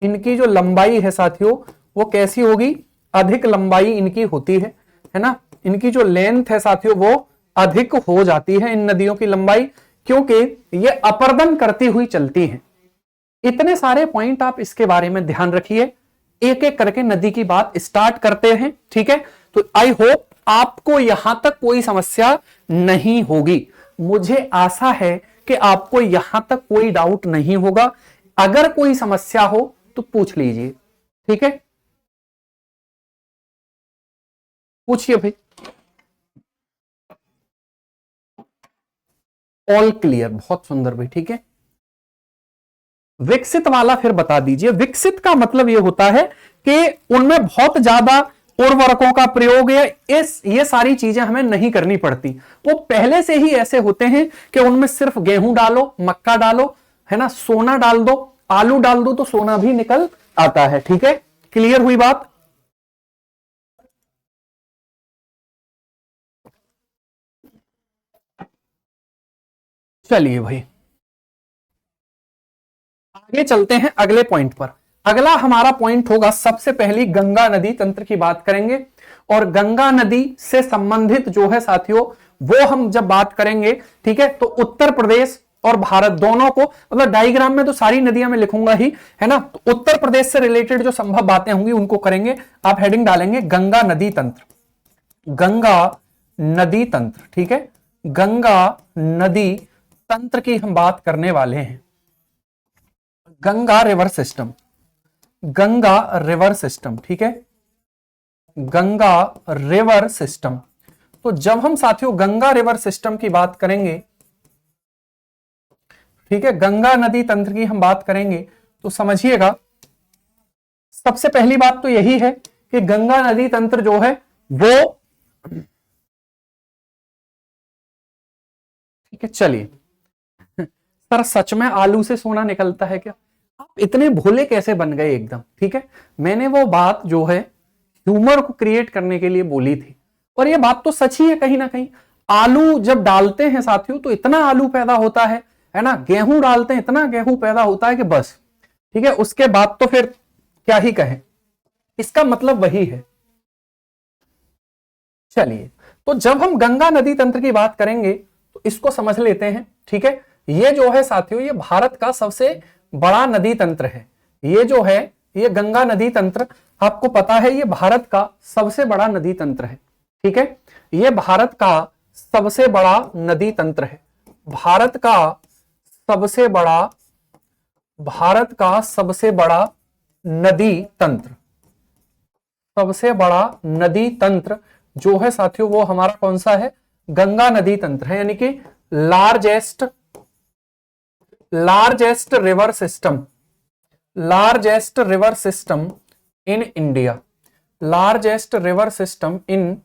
इनकी जो लंबाई है साथियों वो कैसी होगी, अधिक लंबाई इनकी होती है ना। इनकी जो लेंथ है साथियों वो अधिक हो जाती है इन नदियों की लंबाई, क्योंकि ये अपर्दन करती हुई चलती हैं। इतने सारे पॉइंट आप इसके बारे में ध्यान रखिए, एक एक करके नदी की बात स्टार्ट करते हैं। ठीक है, तो आई होप आपको यहां तक कोई समस्या नहीं होगी। मुझे आशा है कि आपको यहां तक कोई डाउट नहीं होगा। अगर कोई समस्या हो तो पूछ लीजिए। ठीक है, पूछिए भाई। ऑल क्लियर, बहुत सुंदर भाई। ठीक है, विकसित वाला फिर बता दीजिए। विकसित का मतलब यह होता है कि उनमें बहुत ज्यादा उर्वरकों का प्रयोग है, ये सारी चीजें हमें नहीं करनी पड़ती। वो पहले से ही ऐसे होते हैं कि उनमें सिर्फ गेहूं डालो, मक्का डालो, है ना, सोना डाल दो, आलू डाल दो तो सोना भी निकल आता है। ठीक है, क्लियर हुई बात। चलिए भाई आगे चलते हैं अगले पॉइंट पर। अगला हमारा पॉइंट होगा, सबसे पहली गंगा नदी तंत्र की बात करेंगे। और गंगा नदी से संबंधित जो है साथियों वो हम जब बात करेंगे, ठीक है, तो उत्तर प्रदेश और भारत दोनों को, मतलब डायग्राम में तो सारी नदियां मैं लिखूंगा ही, है ना, तो उत्तर प्रदेश से रिलेटेड जो संभव बातें होंगी उनको करेंगे। आप हेडिंग डालेंगे गंगा नदी तंत्र, गंगा नदी तंत्र। ठीक है, गंगा नदी तंत्र की हम बात करने वाले हैं। Ganga river system, Ganga river system. ठीक है, गंगा रिवर सिस्टम। तो जब हम साथियों गंगा रिवर सिस्टम की बात करेंगे, ठीक है, गंगा नदी तंत्र की हम बात करेंगे, तो समझिएगा सबसे पहली बात तो यही है कि गंगा नदी तंत्र जो है वो, ठीक है, चलिए सर सच में आलू से सोना निकलता है क्या? आप इतने भोले कैसे बन गए एकदम, ठीक है। मैंने वो बात जो है ह्यूमर को क्रिएट करने के लिए बोली थी, और ये बात तो सच ही है कहीं ना कहीं। आलू जब डालते हैं साथियों तो इतना आलू पैदा होता है ना, गेहूं डालते हैं इतना गेहूं पैदा होता है कि बस, ठीक है। उसके बाद तो फिर क्या ही कहें, इसका मतलब वही है। चलिए, तो जब हम गंगा नदी तंत्र की बात करेंगे तो इसको समझ लेते हैं, ठीक है। ये जो है साथियों, ये भारत का सबसे बड़ा नदी तंत्र है। ये जो है, ये गंगा नदी तंत्र, आपको पता है ये भारत का सबसे बड़ा नदी तंत्र है, ठीक है। ये भारत का सबसे बड़ा नदी तंत्र है। भारत का सबसे बड़ा नदी तंत्र, सबसे बड़ा नदी तंत्र जो है साथियों वो हमारा कौन सा है, गंगा नदी तंत्र है, यानी कि largest river system, largest river system in India, largest river system in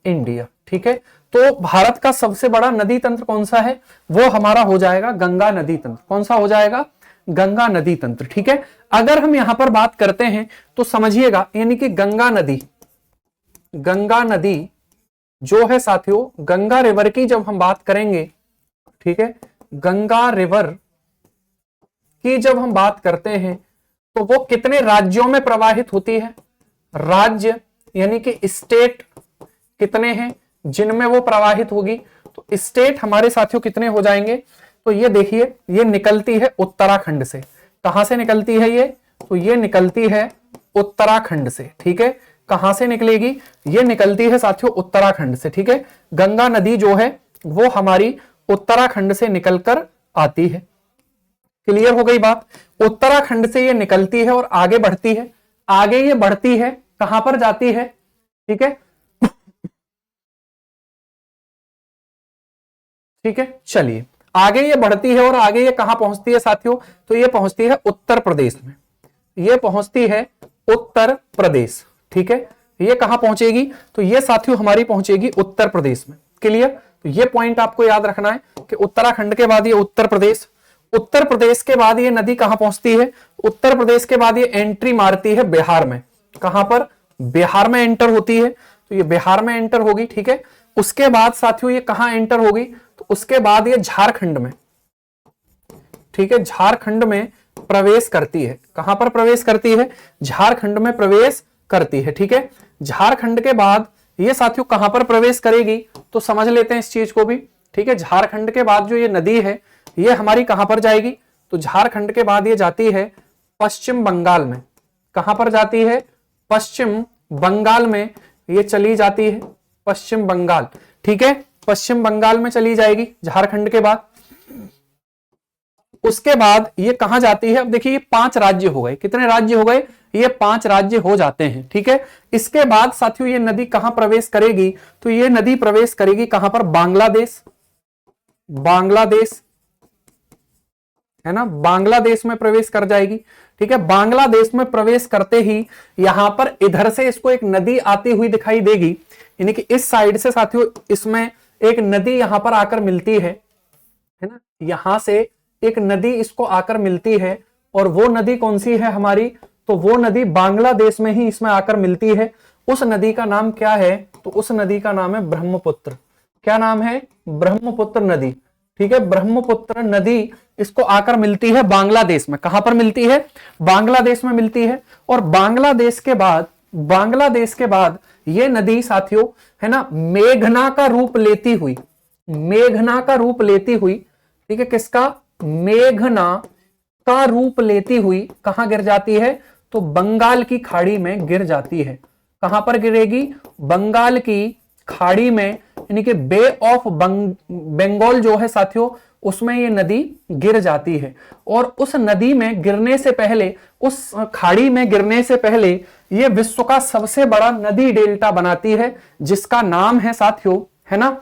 India, ठीक है। तो भारत का सबसे बड़ा नदी तंत्र कौन सा है, वो हमारा हो जाएगा गंगा नदी तंत्र। कौन सा हो जाएगा, गंगा नदी तंत्र, ठीक है। अगर हम यहां पर बात करते हैं तो समझिएगा, यानी कि गंगा नदी जो है साथियों, गंगा रिवर की जब हम बात करेंगे, ठीक है, गंगा रिवर की जब हम बात करते हैं तो वो कितने राज्यों में प्रवाहित होती है, राज्य यानी कि स्टेट कितने हैं जिनमें वो प्रवाहित होगी, तो स्टेट हमारे साथियों कितने हो जाएंगे, तो ये देखिए, ये निकलती है उत्तराखंड से। कहां से निकलती है ये, तो ये निकलती है उत्तराखंड से, ठीक है। कहां से निकलेगी, ये निकलती है साथियों उत्तराखंड से, ठीक है। गंगा नदी जो है वो हमारी उत्तराखंड से निकलकर आती है। क्लियर हो गई बात, उत्तराखंड से ये निकलती है और आगे बढ़ती है। आगे ये बढ़ती है, कहां पर जाती है, ठीक है, ठीक है। चलिए, आगे ये बढ़ती है और आगे ये कहां पहुंचती है साथियों, तो ये पहुंचती है उत्तर प्रदेश में, ये पहुंचती है उत्तर प्रदेश, ठीक है। ये कहां पहुंचेगी, तो ये साथियों हमारी पहुंचेगी उत्तर प्रदेश में। क्लियर, तो ये पॉइंट आपको याद रखना है कि उत्तराखंड के बाद ये उत्तर प्रदेश, उत्तर प्रदेश के बाद ये नदी कहां पहुंचती है, उत्तर प्रदेश के बाद ये एंट्री मारती है बिहार में। कहां पर, बिहार में एंटर होती है, तो ये बिहार में एंटर होगी, ठीक है। उसके बाद साथियों ये कहां एंटर होगी, तो उसके बाद ये झारखंड में, ठीक है, झारखंड में प्रवेश करती है। कहां पर प्रवेश करती है, झारखंड में प्रवेश करती है, ठीक है। झारखंड के बाद ये साथियों कहां पर प्रवेश करेगी, तो समझ लेते हैं इस चीज को भी, ठीक है। झारखंड के बाद जो ये नदी है ये हमारी कहां पर जाएगी, तो झारखंड के बाद ये जाती है पश्चिम बंगाल में। कहां पर जाती है, पश्चिम बंगाल में ये चली जाती है, पश्चिम बंगाल, ठीक है। पश्चिम बंगाल में चली जाएगी झारखंड के बाद। उसके बाद ये कहां जाती है, अब देखिए ये 5 राज्य हो गए। कितने राज्य हो गए, ये 5 राज्य हो जाते हैं, ठीक है। इसके बाद साथियों ये नदी कहां प्रवेश करेगी, तो ये नदी प्रवेश करेगी कहां पर, बांग्लादेश, बांग्लादेश है ना, बांग्लादेश में प्रवेश कर जाएगी, ठीक है। बांग्लादेश में प्रवेश करते ही यहां पर इधर से इसको एक नदी आती हुई दिखाई देगी, यानी कि इस साइड से साथियों इसमें एक नदी यहां पर आकर मिलती है ना, यहां से एक नदी इसको आकर मिलती है, और वो नदी कौन सी है हमारी, तो वो नदी बांग्लादेश में ही इसमें आकर मिलती है। उस नदी का नाम क्या है, तो उस नदी का नाम है ब्रह्मपुत्र। क्या नाम है, ब्रह्मपुत्र नदी, ठीक है। ब्रह्मपुत्र नदी इसको आकर मिलती है बांग्लादेश में। कहां पर मिलती है, बांग्लादेश में मिलती है। और बांग्लादेश के बाद ये नदी साथियों है ना, मेघना का रूप लेती हुई, मेघना का रूप लेती हुई, ठीक है, किसका, मेघना का रूप लेती हुई कहां गिर जाती है, तो बंगाल की खाड़ी में गिर जाती है। कहां पर गिरेगी, बंगाल की खाड़ी में, यानी कि बे ऑफ बंगाल जो है साथियों उसमें ये नदी गिर जाती है। और उस नदी में गिरने से पहले, उस खाड़ी में गिरने से पहले ये विश्व का सबसे बड़ा नदी डेल्टा बनाती है, जिसका नाम है साथियों है ना,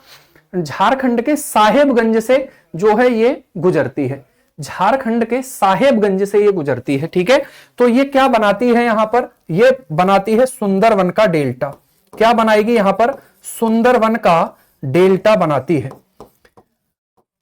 झारखंड के साहेबगंज से जो है ये गुजरती है, झारखंड के साहेबगंज से ये गुजरती है, ठीक है। तो ये क्या बनाती है, यहां पर ये बनाती है सुंदरवन का डेल्टा। क्या बनाएगी यहां पर, सुंदरवन का डेल्टा बनाती है,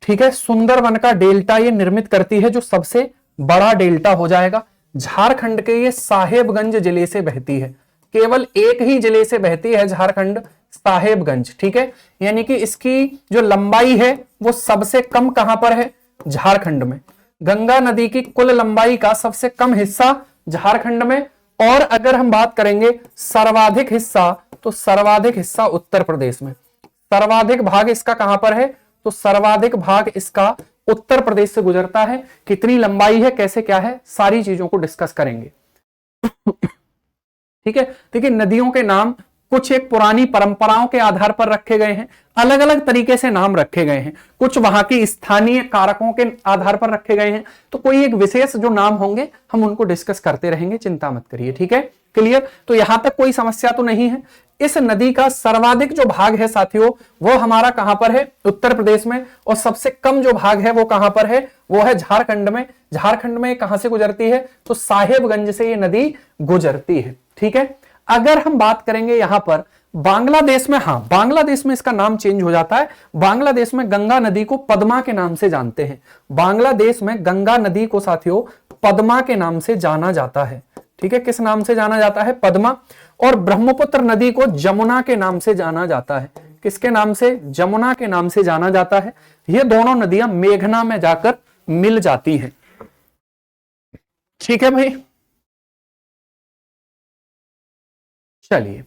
ठीक है। सुंदरवन का डेल्टा ये निर्मित करती है, जो सबसे बड़ा डेल्टा हो जाएगा। झारखंड के ये साहेबगंज जिले से बहती है, केवल एक ही जिले से बहती है, झारखंड साहेबगंज। ठीक है, यानी कि इसकी जो लंबाई है वो सबसे कम कहां पर है, झारखंड में। गंगा नदी की कुल लंबाई का सबसे कम हिस्सा झारखंड में, और अगर हम बात करेंगे सर्वाधिक हिस्सा, तो सर्वाधिक हिस्सा उत्तर प्रदेश में। सर्वाधिक भाग इसका कहां पर है, तो सर्वाधिक भाग इसका उत्तर प्रदेश से गुजरता है। कितनी लंबाई है, कैसे क्या है, सारी चीजों को डिस्कस करेंगे। ठीक है, देखिए नदियों के नाम कुछ एक पुरानी परंपराओं के आधार पर रखे गए हैं, अलग अलग तरीके से नाम रखे गए हैं, कुछ वहां की स्थानीय कारकों के आधार पर रखे गए हैं। तो कोई एक विशेष जो नाम होंगे हम उनको डिस्कस करते रहेंगे, चिंता मत करिए। ठीक है, क्लियर, तो यहां तक कोई समस्या तो नहीं है। इस नदी का सर्वाधिक जो भाग है साथियों वो हमारा कहां पर है, उत्तर प्रदेश में, और सबसे कम जो भाग है वो कहां पर है, वो है झारखंड में। झारखंड में कहां से गुजरती है, तो साहेबगंज से ये नदी गुजरती है। ठीक है, अगर हम बात करेंगे यहां पर बांग्लादेश में, हाँ बांग्लादेश में इसका नाम चेंज हो जाता है। बांग्लादेश में गंगा नदी को पद्मा के नाम से जानते हैं। बांग्लादेश में गंगा नदी को साथियों पद्मा के नाम से जाना जाता है। ठीक है, किस नाम से जाना जाता है, पद्मा। और ब्रह्मपुत्र नदी को जमुना के नाम से जाना जाता है। किसके नाम से, जमुना के नाम से जाना जाता है। ये दोनों नदियां मेघना में जाकर मिल जाती हैं। ठीक है भाई, चलिए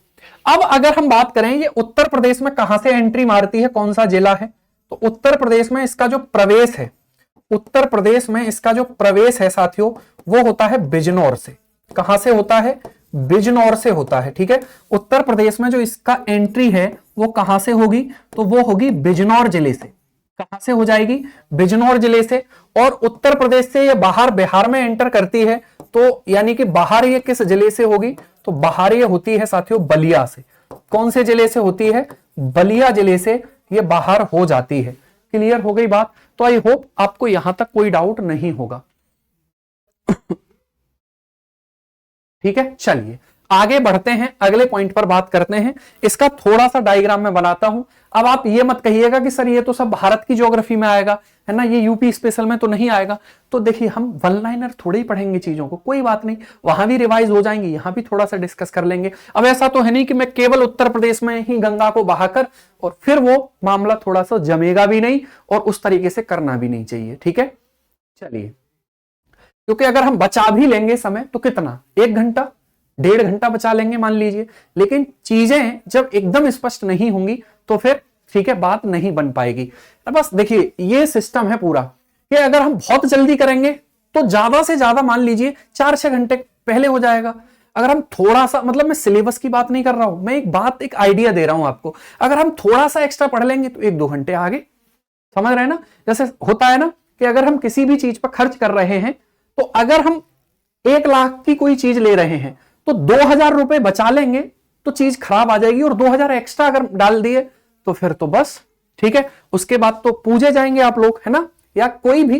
अब अगर हम बात करें ये उत्तर प्रदेश में कहां से एंट्री मारती है, कौन सा जिला है, तो उत्तर प्रदेश में इसका जो प्रवेश है, उत्तर प्रदेश में इसका जो प्रवेश है साथियों वो होता है बिजनौर से। कहां से होता है, बिजनौर से होता है। ठीक है, उत्तर प्रदेश में जो इसका एंट्री है वो कहां से होगी, तो वो होगी बिजनौर जिले से। कहां से हो जाएगी, बिजनौर जिले से। और उत्तर प्रदेश से ये बाहर बिहार में एंटर करती है, तो यानी कि बाहर ये किस जिले से होगी, तो बाहर ये होती है साथियों बलिया से। कौन से जिले से होती है, बलिया जिले से ये बाहर हो जाती है। क्लियर हो गई बात, तो आई होप आपको यहां तक कोई डाउट नहीं होगा। ठीक है, चलिए आगे बढ़ते हैं, अगले पॉइंट पर बात करते हैं। इसका थोड़ा सा डायग्राम मैं बनाता हूं। अब आप ये मत कहिएगा कि सर ये तो सब भारत की ज्योग्राफी में आएगा, है ना, ये यूपी स्पेशल में तो नहीं आएगा। तो देखिए हम वन लाइनर थोड़े ही पढ़ेंगे चीजों को, कोई बात नहीं, वहां भी रिवाइज हो जाएंगे, यहां भी थोड़ा सा डिस्कस कर लेंगे। अब ऐसा तो है नहीं कि मैं केवल उत्तर प्रदेश में ही गंगा को बहाकर, और फिर वो मामला थोड़ा सा जमेगा भी नहीं और उस तरीके से करना भी नहीं चाहिए। ठीक है, चलिए, क्योंकि अगर हम बचा भी लेंगे समय तो कितना, 1 घंटा 1.5 घंटा बचा लेंगे मान लीजिए, लेकिन चीजें जब एकदम स्पष्ट नहीं होंगी तो फिर ठीक है बात नहीं बन पाएगी। बस देखिए ये सिस्टम है पूरा कि अगर हम बहुत जल्दी करेंगे तो ज्यादा से ज्यादा मान लीजिए 4-6 घंटे पहले हो जाएगा। अगर हम थोड़ा सा, मतलब मैं सिलेबस की बात नहीं कर रहा हूं, मैं एक आइडिया दे रहा हूं आपको, अगर हम थोड़ा सा एक्स्ट्रा पढ़ लेंगे तो 1-2 घंटे आगे, समझ रहे हैं ना। जैसे होता है ना कि अगर हम किसी भी चीज पर खर्च कर रहे हैं, तो अगर हम 1 लाख की कोई चीज ले रहे हैं तो 2,000 रुपए बचा लेंगे तो चीज खराब आ जाएगी, और 2,000 एक्स्ट्रा अगर डाल दिए तो फिर तो बस ठीक है, उसके बाद तो पूजे जाएंगे आप लोग, है ना, या कोई भी।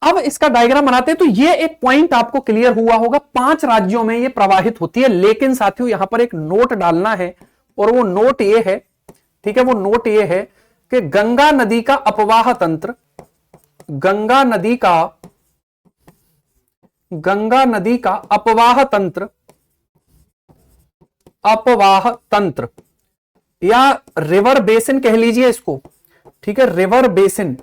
अब इसका डायग्राम बनाते हैं, तो ये एक पॉइंट आपको क्लियर हुआ होगा, 5 राज्यों में ये प्रवाहित होती है। लेकिन साथियों यहां पर एक नोट डालना है, और वो नोट ये है, ठीक है, वो नोट ये है कि गंगा नदी का अपवाह तंत्र, गंगा नदी का अपवाह तंत्र या रिवर बेसिन कह लीजिए इसको। ठीक है, रिवर बेसिन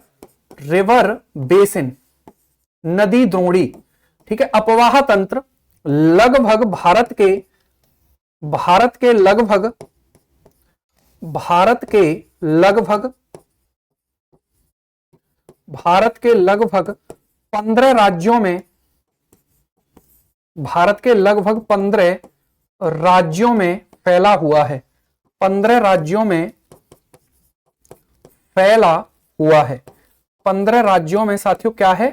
नदी द्रोणी, ठीक है, अपवाह तंत्र लगभग भारत के लगभग 15 राज्यों में, भारत के लगभग 15 राज्यों में फैला हुआ है। 15 राज्यों में फैला हुआ है, 15 राज्यों में साथियों क्या है,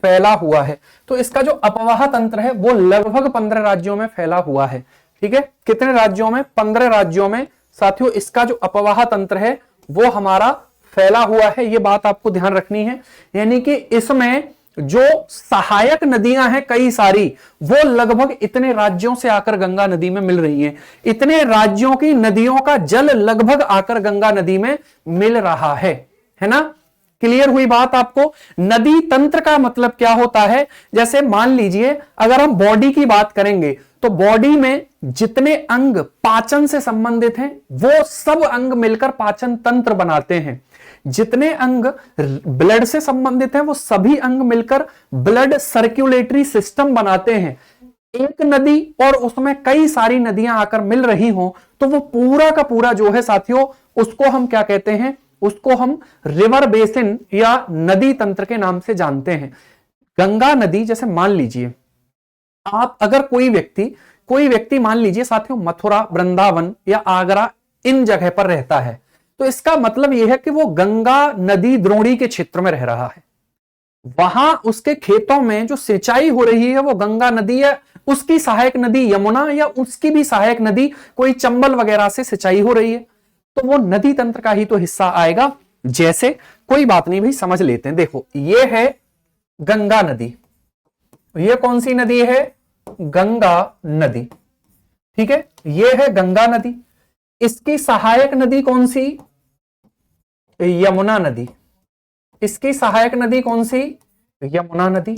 फैला हुआ है। तो इसका जो अपवाह तंत्र है वो लगभग 15 राज्यों में फैला हुआ है। ठीक है, कितने राज्यों में, 15 राज्यों में साथियों इसका जो अपवाह तंत्र है वो हमारा फैला हुआ है। ये बात आपको ध्यान रखनी है, यानी कि इसमें जो सहायक नदियां हैं कई सारी, वो लगभग इतने राज्यों से आकर गंगा नदी में मिल रही हैं। इतने राज्यों की नदियों का जल लगभग आकर गंगा नदी में मिल रहा है ना। क्लियर हुई बात आपको? नदी तंत्र का मतलब क्या होता है? जैसे मान लीजिए अगर हम बॉडी की बात करेंगे तो बॉडी में जितने अंग पाचन से संबंधित हैं वो सब अंग मिलकर पाचन तंत्र बनाते हैं। जितने अंग ब्लड से संबंधित हैं वो सभी अंग मिलकर ब्लड सर्कुलेटरी सिस्टम बनाते हैं। एक नदी और उसमें कई सारी नदियां आकर मिल रही हो तो वो पूरा का पूरा जो है साथियों, उसको हम क्या कहते हैं? उसको हम रिवर बेसिन या नदी तंत्र के नाम से जानते हैं। गंगा नदी, जैसे मान लीजिए आप अगर कोई व्यक्ति मान लीजिए साथियों मथुरा, वृंदावन या आगरा इन जगह पर रहता है, तो इसका मतलब यह है कि वो गंगा नदी द्रोणी के क्षेत्र में रह रहा है। वहां उसके खेतों में जो सिंचाई हो रही है वो गंगा नदी है, उसकी सहायक नदी यमुना या उसकी भी सहायक नदी कोई चंबल वगैरह से सिंचाई हो रही है, तो वो नदी तंत्र का ही तो हिस्सा आएगा। जैसे कोई बात नहीं भाई, समझ लेते हैं। देखो ये है गंगा नदी, ये कौन सी नदी है? गंगा नदी, ठीक है। ये है गंगा नदी, इसकी सहायक नदी कौन सी? यमुना नदी। इसकी सहायक नदी कौन सी? यमुना नदी।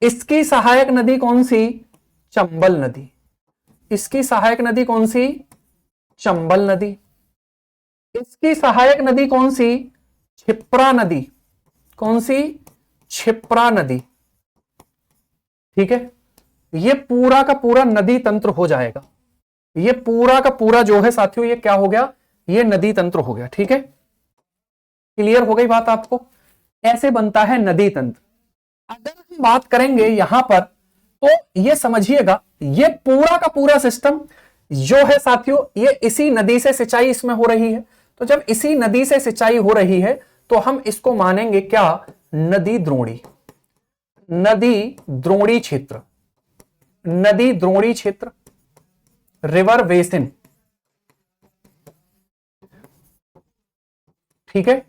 इसकी सहायक नदी कौन सी? चंबल नदी। इसकी सहायक नदी कौन सी? चंबल नदी। इसकी सहायक नदी कौन सी? क्षिप्रा नदी। कौन सी? क्षिप्रा नदी, ठीक है। ये पूरा का पूरा नदी तंत्र हो जाएगा। ये पूरा का पूरा जो है साथियों, ये क्या हो गया? ये नदी तंत्र हो गया, ठीक है। क्लियर हो गई बात आपको? ऐसे बनता है नदी तंत्र। अगर हम बात करेंगे यहां पर तो ये समझिएगा, ये पूरा का पूरा सिस्टम जो है साथियों, ये इसी नदी से सिंचाई इसमें हो रही है। तो जब इसी नदी से सिंचाई हो रही है तो हम इसको मानेंगे क्या? नदी द्रोणी। नदी द्रोणी क्षेत्र, नदी द्रोणी क्षेत्र, रिवर बेसिन, ठीक है।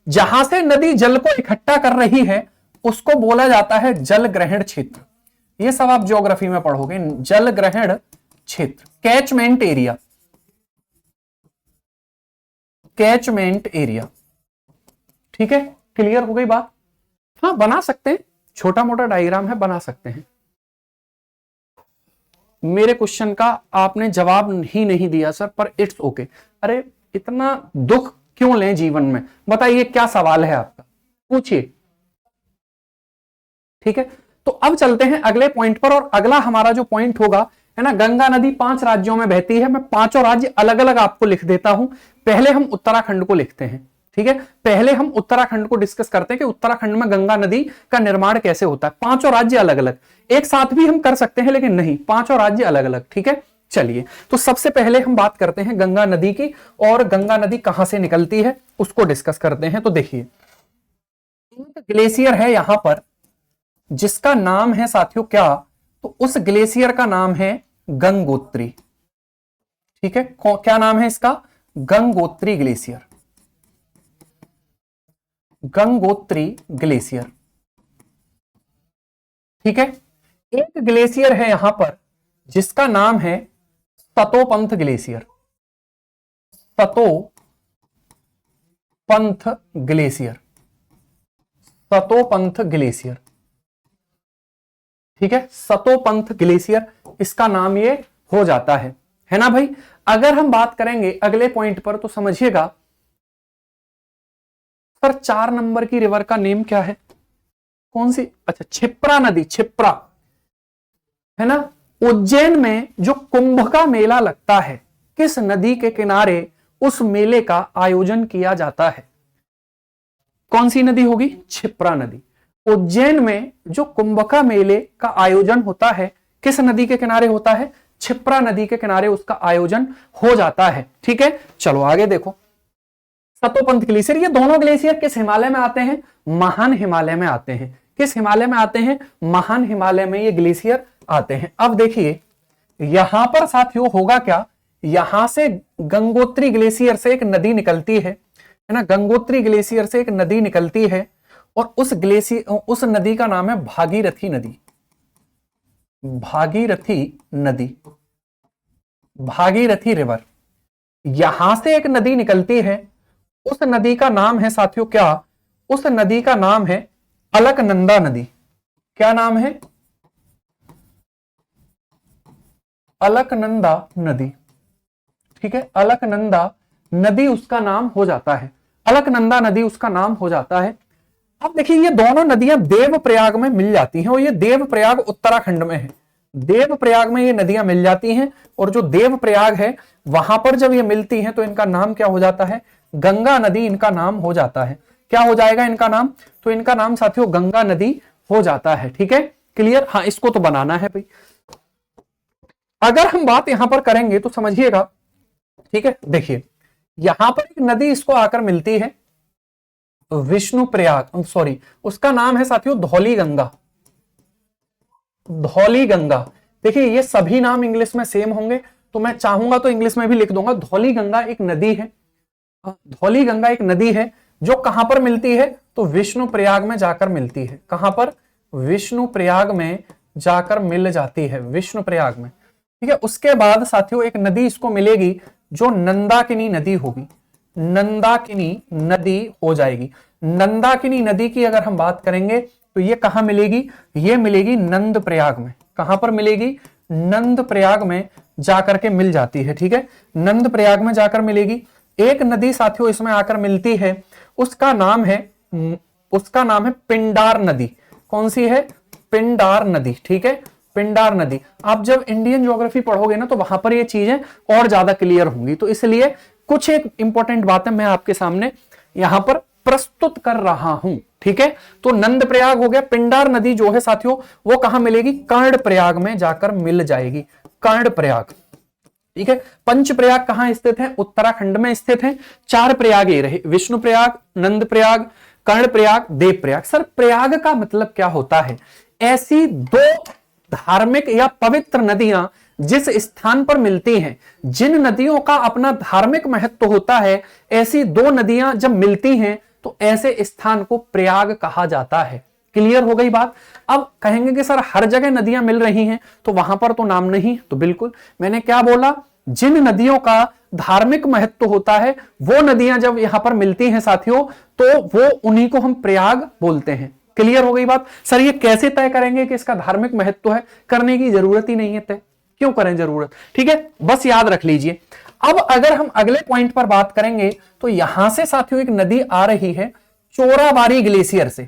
जहां से नदी जल को इकट्ठा कर रही है उसको बोला जाता है जल ग्रहण क्षेत्र। ये सब आप ज्योग्राफी में पढ़ोगे, जल ग्रहण क्षेत्र, कैचमेंट एरिया, कैचमेंट एरिया, ठीक है। क्लियर हो गई बात? हाँ बना सकते हैं, छोटा मोटा डायग्राम है, बना सकते हैं। मेरे क्वेश्चन का आपने जवाब ही नहीं दिया सर, पर इट्स ओके। अरे इतना दुख क्यों लें जीवन में? बताइए क्या सवाल है आपका, पूछिए, ठीक है। तो अब चलते हैं अगले पॉइंट पर, और अगला हमारा जो पॉइंट होगा है ना, गंगा नदी 5 राज्यों में बहती है। मैं 5 राज्य अलग अलग आपको लिख देता हूं। पहले हम उत्तराखंड को लिखते हैं, ठीक है। पहले हम उत्तराखंड को डिस्कस करते हैं कि उत्तराखंड में गंगा नदी का निर्माण कैसे होता है। 5 राज्य अलग अलग, एक साथ भी हम कर सकते हैं लेकिन नहीं, 5 राज्य अलग अलग, ठीक है। चलिए, तो सबसे पहले हम बात करते हैं गंगा नदी की, और गंगा नदी कहां से निकलती है उसको डिस्कस करते हैं। तो देखिए, एक ग्लेशियर है यहां पर जिसका नाम है साथियों क्या? तो उस ग्लेशियर का नाम है गंगोत्री, ठीक है। क्या नाम है इसका? गंगोत्री ग्लेशियर, गंगोत्री ग्लेशियर, ठीक है। एक ग्लेशियर है यहां पर जिसका नाम है Satopanth glacier, Satopanth glacier, Satopanth glacier, ठीक है। सतोपंथ ग्लेशियर, इसका नाम ये हो जाता है ना भाई। अगर हम बात करेंगे अगले पॉइंट पर तो समझिएगा, सर 4 नंबर की रिवर का नेम क्या है? कौन सी? अच्छा, क्षिप्रा नदी, क्षिप्रा, है ना। उज्जैन में जो कुंभ का मेला लगता है, किस नदी के किनारे उस मेले का आयोजन किया जाता है? कौन सी नदी होगी? क्षिप्रा नदी। उज्जैन में जो कुंभ का मेले का आयोजन होता है किस नदी के किनारे होता है? क्षिप्रा नदी के किनारे उसका आयोजन हो जाता है, ठीक है। चलो आगे देखो, सतोपंथ ग्लेशियर, ये दोनों ग्लेशियर किस हिमालय में आते हैं? महान हिमालय में आते हैं। किस हिमालय में आते हैं? महान हिमालय में ये ग्लेशियर आते हैं। अब देखिए यहां पर साथियों होगा क्या, यहां से गंगोत्री ग्लेशियर से एक नदी निकलती है ना, गंगोत्री ग्लेशियर से एक नदी निकलती है, और उस नदी का नाम है भागीरथी नदी, भागीरथी नदी, भागीरथी रिवर। यहां से एक नदी निकलती है, उस नदी का नाम है साथियों क्या? उस नदी का नाम है अलकनंदा नदी। क्या नाम है? अलकनंदा नदी। ठीक है, अलकनंदा नदी उसका नाम हो जाता है, अलकनंदा नदी उसका नाम हो जाता है। अब देखिए ये दोनों नदियां देवप्रयाग में मिल जाती हैं और ये देवप्रयाग उत्तराखंड में है। देवप्रयाग में ये नदियां मिल जाती हैं और जो देवप्रयाग है वहां पर जब ये मिलती हैं तो इनका नाम क्या हो जाता है? गंगा नदी इनका नाम हो जाता है। क्या हो जाएगा इनका नाम? तो इनका नाम साथियों गंगा नदी हो जाता है। ठीक है, क्लियर? हाँ, इसको तो बनाना है भाई। अगर हम बात यहां पर करेंगे तो समझिएगा, ठीक है, देखिए यहां पर एक नदी इसको आकर मिलती है विष्णु प्रयाग, सॉरी उसका नाम है साथियों धौली गंगा। धौली गंगा, देखिए ये सभी नाम इंग्लिश में सेम होंगे तो मैं चाहूंगा तो इंग्लिश में भी लिख दूंगा। धौली गंगा एक नदी है, धौली गंगा एक नदी है जो कहां पर मिलती है? तो विष्णु प्रयाग में जाकर मिलती है। कहां पर? विष्णु प्रयाग में जाकर मिल जाती है, विष्णु प्रयाग में। ठीक है, उसके बाद साथियों एक नदी इसको मिलेगी जो नंदाकिनी नदी होगी, नंदाकिनी नदी हो जाएगी। नंदाकिनी नदी की अगर हम बात करेंगे तो ये कहां मिलेगी? ये मिलेगी नंद प्रयाग में। कहां पर मिलेगी? नंद प्रयाग में जाकर के मिल जाती है। ठीक है, नंद प्रयाग में जाकर मिलेगी। एक नदी साथियों इसमें आकर मिलती है, उसका नाम है पिंडार नदी। कौन सी है? पिंडार नदी। ठीक है, पिंडार नदी। आप जब इंडियन ज्योग्राफी पढ़ोगे ना तो वहां पर ये चीजें और ज्यादा क्लियर होंगी, तो इसलिए कुछ एक इंपॉर्टेंट बातें मैं आपके सामने यहां पर प्रस्तुत कर रहा हूं। ठीक है, तो नंद प्रयाग हो गया। पिंडार नदी जो है साथियों वो कहां मिलेगी? कर्ण प्रयाग में जाकर मिल जाएगी, कर्ण प्रयाग। ठीक है, पंच प्रयाग कहां स्थित है? उत्तराखंड में स्थित है। 4 प्रयाग ये रहे, विष्णु प्रयाग, नंद प्रयाग, कर्ण प्रयाग, देव प्रयाग। सर प्रयाग का मतलब क्या होता है? ऐसी 2 धार्मिक या पवित्र नदियां जिस स्थान पर मिलती हैं, जिन नदियों का अपना धार्मिक महत्व होता है, ऐसी 2 नदियां जब मिलती हैं तो ऐसे स्थान को प्रयाग कहा जाता है। क्लियर हो गई बात? अब कहेंगे कि सर हर जगह नदियां मिल रही हैं तो वहां पर तो नाम नहीं, तो बिल्कुल मैंने क्या बोला, जिन नदियों का धार्मिक महत्व होता है वो नदियां जब यहां पर मिलती हैं साथियों तो वो उन्हीं को हम प्रयाग बोलते हैं। क्लियर हो गई बात? सर ये कैसे तय करेंगे कि इसका धार्मिक महत्व है? करने की जरूरत ही नहीं है तय, क्यों करें जरूरत? ठीक है, बस याद रख लीजिए। अब अगर हम अगले पॉइंट पर बात करेंगे तो यहां से साथियों एक नदी आ रही है चोराबारी ग्लेशियर से।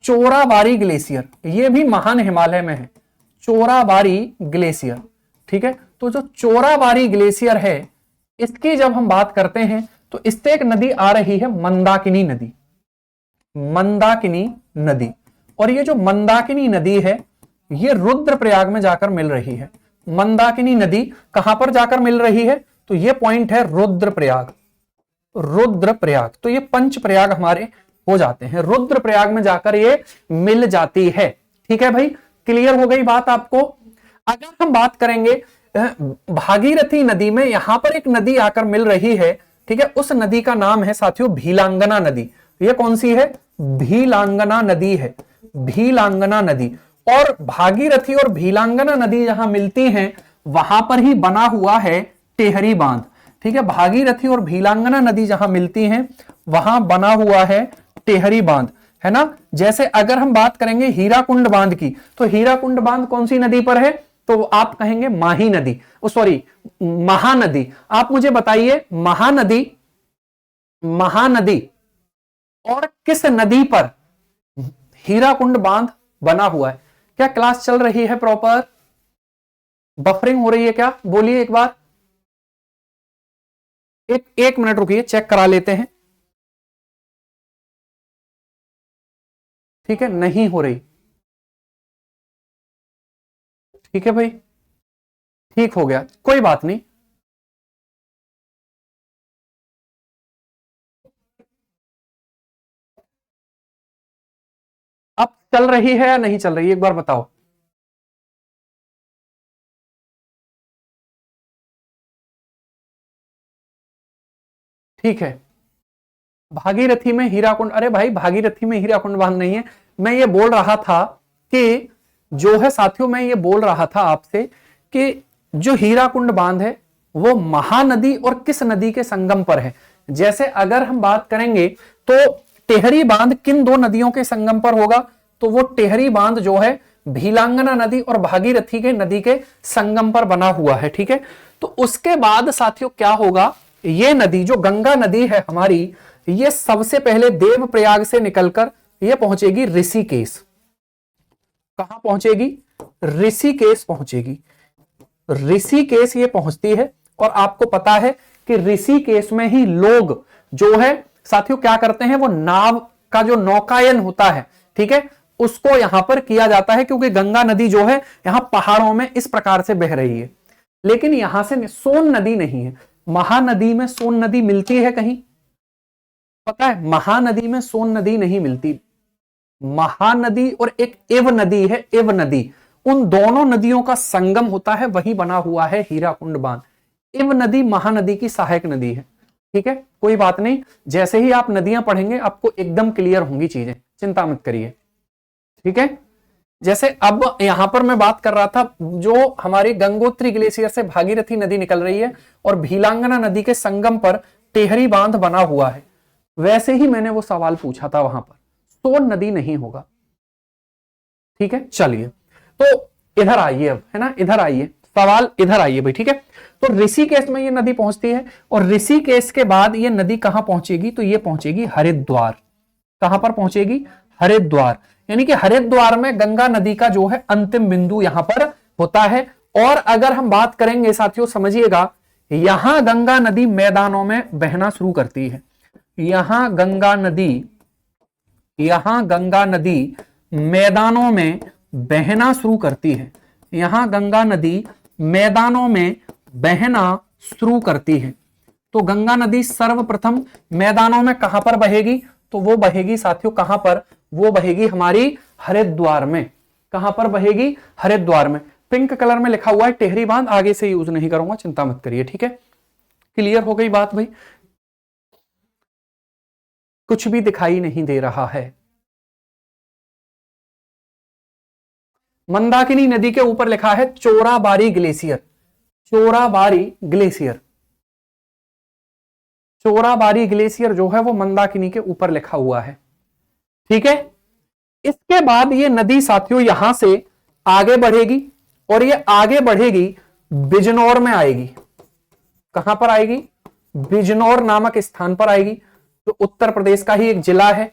चोराबारी ग्लेशियर ये भी महान हिमालय में है, चोराबारी ग्लेशियर। ठीक है, तो जो चोराबारी ग्लेशियर है इसकी जब हम बात करते हैं तो इससे एक नदी आ रही है मंदाकिनी नदी, मंदाकिनी नदी। और ये जो मंदाकिनी नदी है ये रुद्रप्रयाग में जाकर मिल रही है। मंदाकिनी नदी कहां पर जाकर मिल रही है? तो ये पॉइंट है रुद्रप्रयाग, रुद्रप्रयाग। तो ये पंच प्रयाग हमारे हो जाते हैं, रुद्रप्रयाग में जाकर ये मिल जाती है। ठीक है भाई, क्लियर हो गई बात आपको? अगर हम बात करेंगे भागीरथी नदी में, यहां पर एक नदी आकर मिल रही है। ठीक है, उस नदी का नाम है साथियों भीलांगना नदी। ये कौन सी है? भीलांगना नदी है, भीलांगना नदी। और भागीरथी और भीलांगना नदी जहां मिलती हैं वहां पर ही बना हुआ है टेहरी बांध। ठीक है, भागीरथी और भीलांगना नदी जहां मिलती हैं वहां बना हुआ है टेहरी बांध, है ना। जैसे अगर हम बात करेंगे हीराकुंड बांध की तो हीराकुंड बांध कौन सी नदी पर है? तो आप कहेंगे माही नदी, सॉरी महानदी। आप मुझे बताइए महानदी, महानदी और किस नदी पर हीराकुंड बांध बना हुआ है? क्या क्लास चल रही है प्रॉपर? बफरिंग हो रही है क्या? बोलिए एक बार। एक मिनट रुकिए, चेक करा लेते हैं। ठीक है, नहीं हो रही। ठीक है भाई, ठीक हो गया, कोई बात नहीं। अब चल रही है या नहीं चल रही, एक बार बताओ। ठीक है, भागीरथी में हीराकुंड, अरे भाई भागीरथी में हीराकुंड बांध नहीं है। मैं ये बोल रहा था कि जो है साथियों, मैं ये बोल रहा था आपसे कि जो हीराकुंड बांध है वो महानदी और किस नदी के संगम पर है। जैसे अगर हम बात करेंगे तो टेहरी बांध किन दो नदियों के संगम पर होगा? तो वो टेहरी बांध जो है भीलांगना नदी और भागीरथी के नदी के संगम पर बना हुआ है। ठीक है, तो उसके बाद साथियों क्या होगा, ये नदी जो गंगा नदी है हमारी, ये सबसे पहले देवप्रयाग से निकलकर ये पहुंचेगी ऋषिकेश। कहां पहुंचेगी? ऋषिकेश पहुंचेगी। ऋषिकेश ये पहुंचती है और आपको पता है कि ऋषिकेश में ही लोग जो है साथियों क्या करते हैं, वो नाव का जो नौकायन होता है, ठीक है, उसको यहां पर किया जाता है, क्योंकि गंगा नदी जो है यहां पहाड़ों में इस प्रकार से बह रही है। लेकिन यहां से सोन नदी नहीं है। महानदी में सोन नदी मिलती है कहीं? पता है, महानदी में सोन नदी नहीं मिलती। महानदी और एक एव नदी है, एव नदी, उन दोनों नदियों का संगम होता है, वही बना हुआ है हीराकुंड बांध। एव नदी महानदी की सहायक नदी है। ठीक है, कोई बात नहीं, जैसे ही आप नदियां पढ़ेंगे आपको एकदम क्लियर होंगी चीजें, चिंता मत करिए। ठीक है, जैसे अब यहां पर मैं बात कर रहा था, जो हमारी गंगोत्री ग्लेशियर से भागीरथी नदी निकल रही है और भीलांगना नदी के संगम पर टेहरी बांध बना हुआ है, वैसे ही मैंने वो सवाल पूछा था, वहां पर सोन नदी नहीं होगा। ठीक है, चलिए तो इधर आइए अब, है ना, इधर आइए, सवाल इधर आइए भाई। ठीक है, तो ऋषिकेश में ये नदी पहुंचती है और ऋषिकेश के बाद ये नदी कहां पहुंचेगी? तो ये पहुंचेगी हरिद्वार। कहां पर पहुंचेगी? हरिद्वार। यानी कि हरिद्वार में गंगा नदी का जो है अंतिम बिंदु यहां पर होता है। और अगर हम बात करेंगे साथियों, समझिएगा, यहां गंगा नदी मैदानों में बहना शुरू करती है। यहां गंगा नदी मैदानों में बहना शुरू करती है। यहां गंगा नदी मैदानों में बहना शुरू करती है। तो गंगा नदी सर्वप्रथम मैदानों में कहां पर बहेगी? तो वो बहेगी साथियों कहां पर? वो बहेगी हमारी हरिद्वार में। कहां पर बहेगी? हरिद्वार में। पिंक कलर में लिखा हुआ है टेहरी बांध, आगे से यूज नहीं करूंगा, चिंता मत करिए। ठीक है, क्लियर हो गई बात भाई? कुछ भी दिखाई नहीं दे रहा है। मंदाकिनी नदी के ऊपर लिखा है Chorabari glacier. Chorabari glacier, Chorabari glacier जो है वो मंदाकिनी के ऊपर लिखा हुआ है। ठीक है, इसके बाद ये नदी साथियों यहां से आगे बढ़ेगी और ये आगे बढ़ेगी, बिजनौर में आएगी। कहां पर आएगी? बिजनौर नामक स्थान पर आएगी, जो उत्तर प्रदेश का ही एक जिला है।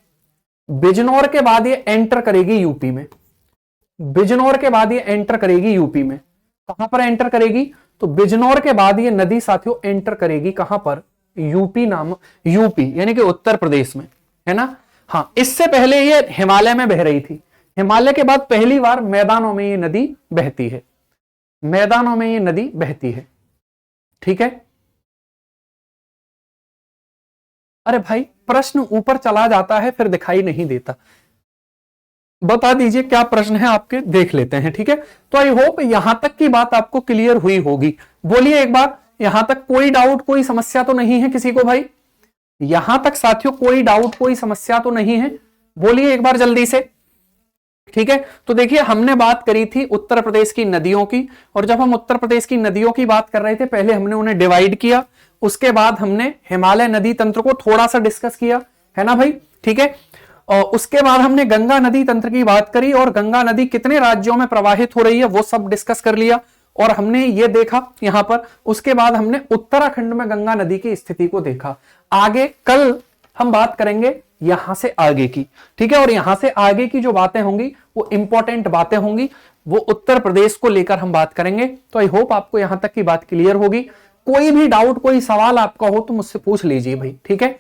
बिजनौर के बाद ये एंटर करेगी यूपी में। बिजनौर के बाद ये एंटर करेगी यूपी में। कहां पर एंटर करेगी? तो बिजनौर के बाद ये नदी साथियों एंटर करेगी कहां पर? यूपी यानी कि उत्तर प्रदेश में, है ना। हाँ, इससे पहले ये हिमालय में बह रही थी। हिमालय के बाद पहली बार मैदानों में ये नदी बहती है। मैदानों में ये नदी बहती है। ठीक है, अरे भाई प्रश्न ऊपर चला जाता है फिर दिखाई नहीं देता। बता दीजिए क्या प्रश्न है आपके, देख लेते हैं। ठीक है, तो आई होप यहां तक की बात आपको क्लियर हुई होगी। बोलिए एक बार, यहां तक कोई डाउट, कोई समस्या तो नहीं है किसी को भाई? यहां तक साथियों कोई डाउट, कोई समस्या तो नहीं है? बोलिए एक बार जल्दी से। ठीक है, तो देखिए हमने बात करी थी उत्तर प्रदेश की नदियों की, और जब हम उत्तर प्रदेश की नदियों की बात कर रहे थे, पहले हमने उन्हें डिवाइड किया, उसके बाद हमने हिमालय नदी तंत्र को थोड़ा सा डिस्कस किया, है ना भाई। ठीक है, और उसके बाद हमने गंगा नदी तंत्र की बात करी और गंगा नदी कितने राज्यों में प्रवाहित हो रही है वो सब डिस्कस कर लिया, और हमने ये देखा यहां पर। उसके बाद हमने उत्तराखंड में गंगा नदी की स्थिति को देखा। आगे कल हम बात करेंगे यहां से आगे की। ठीक है, और यहां से आगे की जो बातें होंगी वो इंपॉर्टेंट बातें होंगी, वो उत्तर प्रदेश को लेकर हम बात करेंगे। तो आई होप आपको यहां तक की बात क्लियर होगी। कोई भी डाउट, कोई सवाल आपका हो तो मुझसे पूछ लीजिए भाई। ठीक है,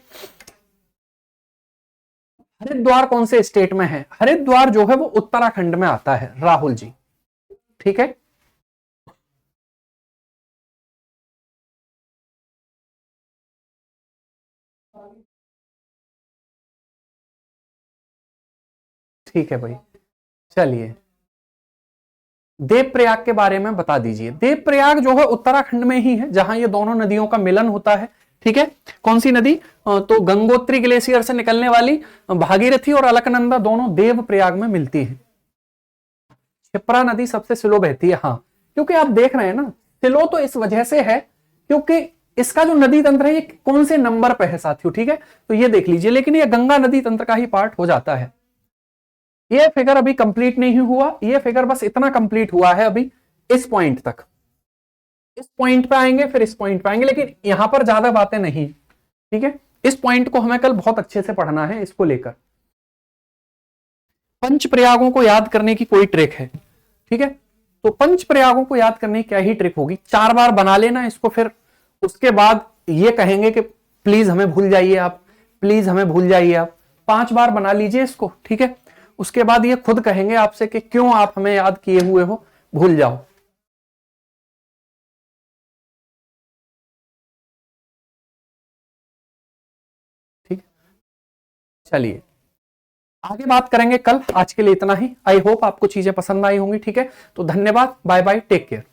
हरिद्वार कौन से स्टेट में है? हरिद्वार जो है वो उत्तराखंड में आता है राहुल जी। ठीक है, ठीक है भाई। चलिए देवप्रयाग के बारे में बता दीजिए। देवप्रयाग जो है उत्तराखंड में ही है, जहां ये दोनों नदियों का मिलन होता है। ठीक है, कौन सी नदी? तो गंगोत्री ग्लेशियर से निकलने वाली भागीरथी और अलकनंदा दोनों देवप्रयाग में मिलती है। क्षिप्रा नदी सबसे स्लो बहती है। हाँ, क्योंकि आप देख रहे हैं ना, स्लो तो इस वजह से है क्योंकि इसका जो नदी तंत्र है ये कौन से नंबर पे है साथियों, ठीक है, तो ये देख लीजिए। लेकिन ये गंगा नदी तंत्र का ही पार्ट हो जाता है। ये फिगर अभी कंप्लीट नहीं हुआ, ये फिगर बस इतना कंप्लीट हुआ है अभी इस पॉइंट तक। इस पॉइंट पे आएंगे, फिर इस पॉइंट पे आएंगे, लेकिन यहां पर ज्यादा बातें नहीं, ठीक है। इस पॉइंट को हमें कल बहुत अच्छे से पढ़ना है, इसको लेकर। पंच प्रयागों को याद करने की कोई ट्रिक है, ठीक है, तो पंच प्रयागों को याद करने की क्या ही ट्रिक होगी, 4 बार बना लेना इसको, फिर उसके बाद ये कहेंगे कि प्लीज हमें भूल जाइए आप, प्लीज हमें भूल जाइए आप। 5 बार बना लीजिए इसको, ठीक है, उसके बाद ये खुद कहेंगे आपसे कि क्यों आप हमें याद किए हुए हो, भूल जाओ। ठीक, चलिए आगे बात करेंगे कल। आज के लिए इतना ही। आई होप आपको चीजें पसंद आई होंगी, ठीक है, तो धन्यवाद, बाय बाय, टेक केयर।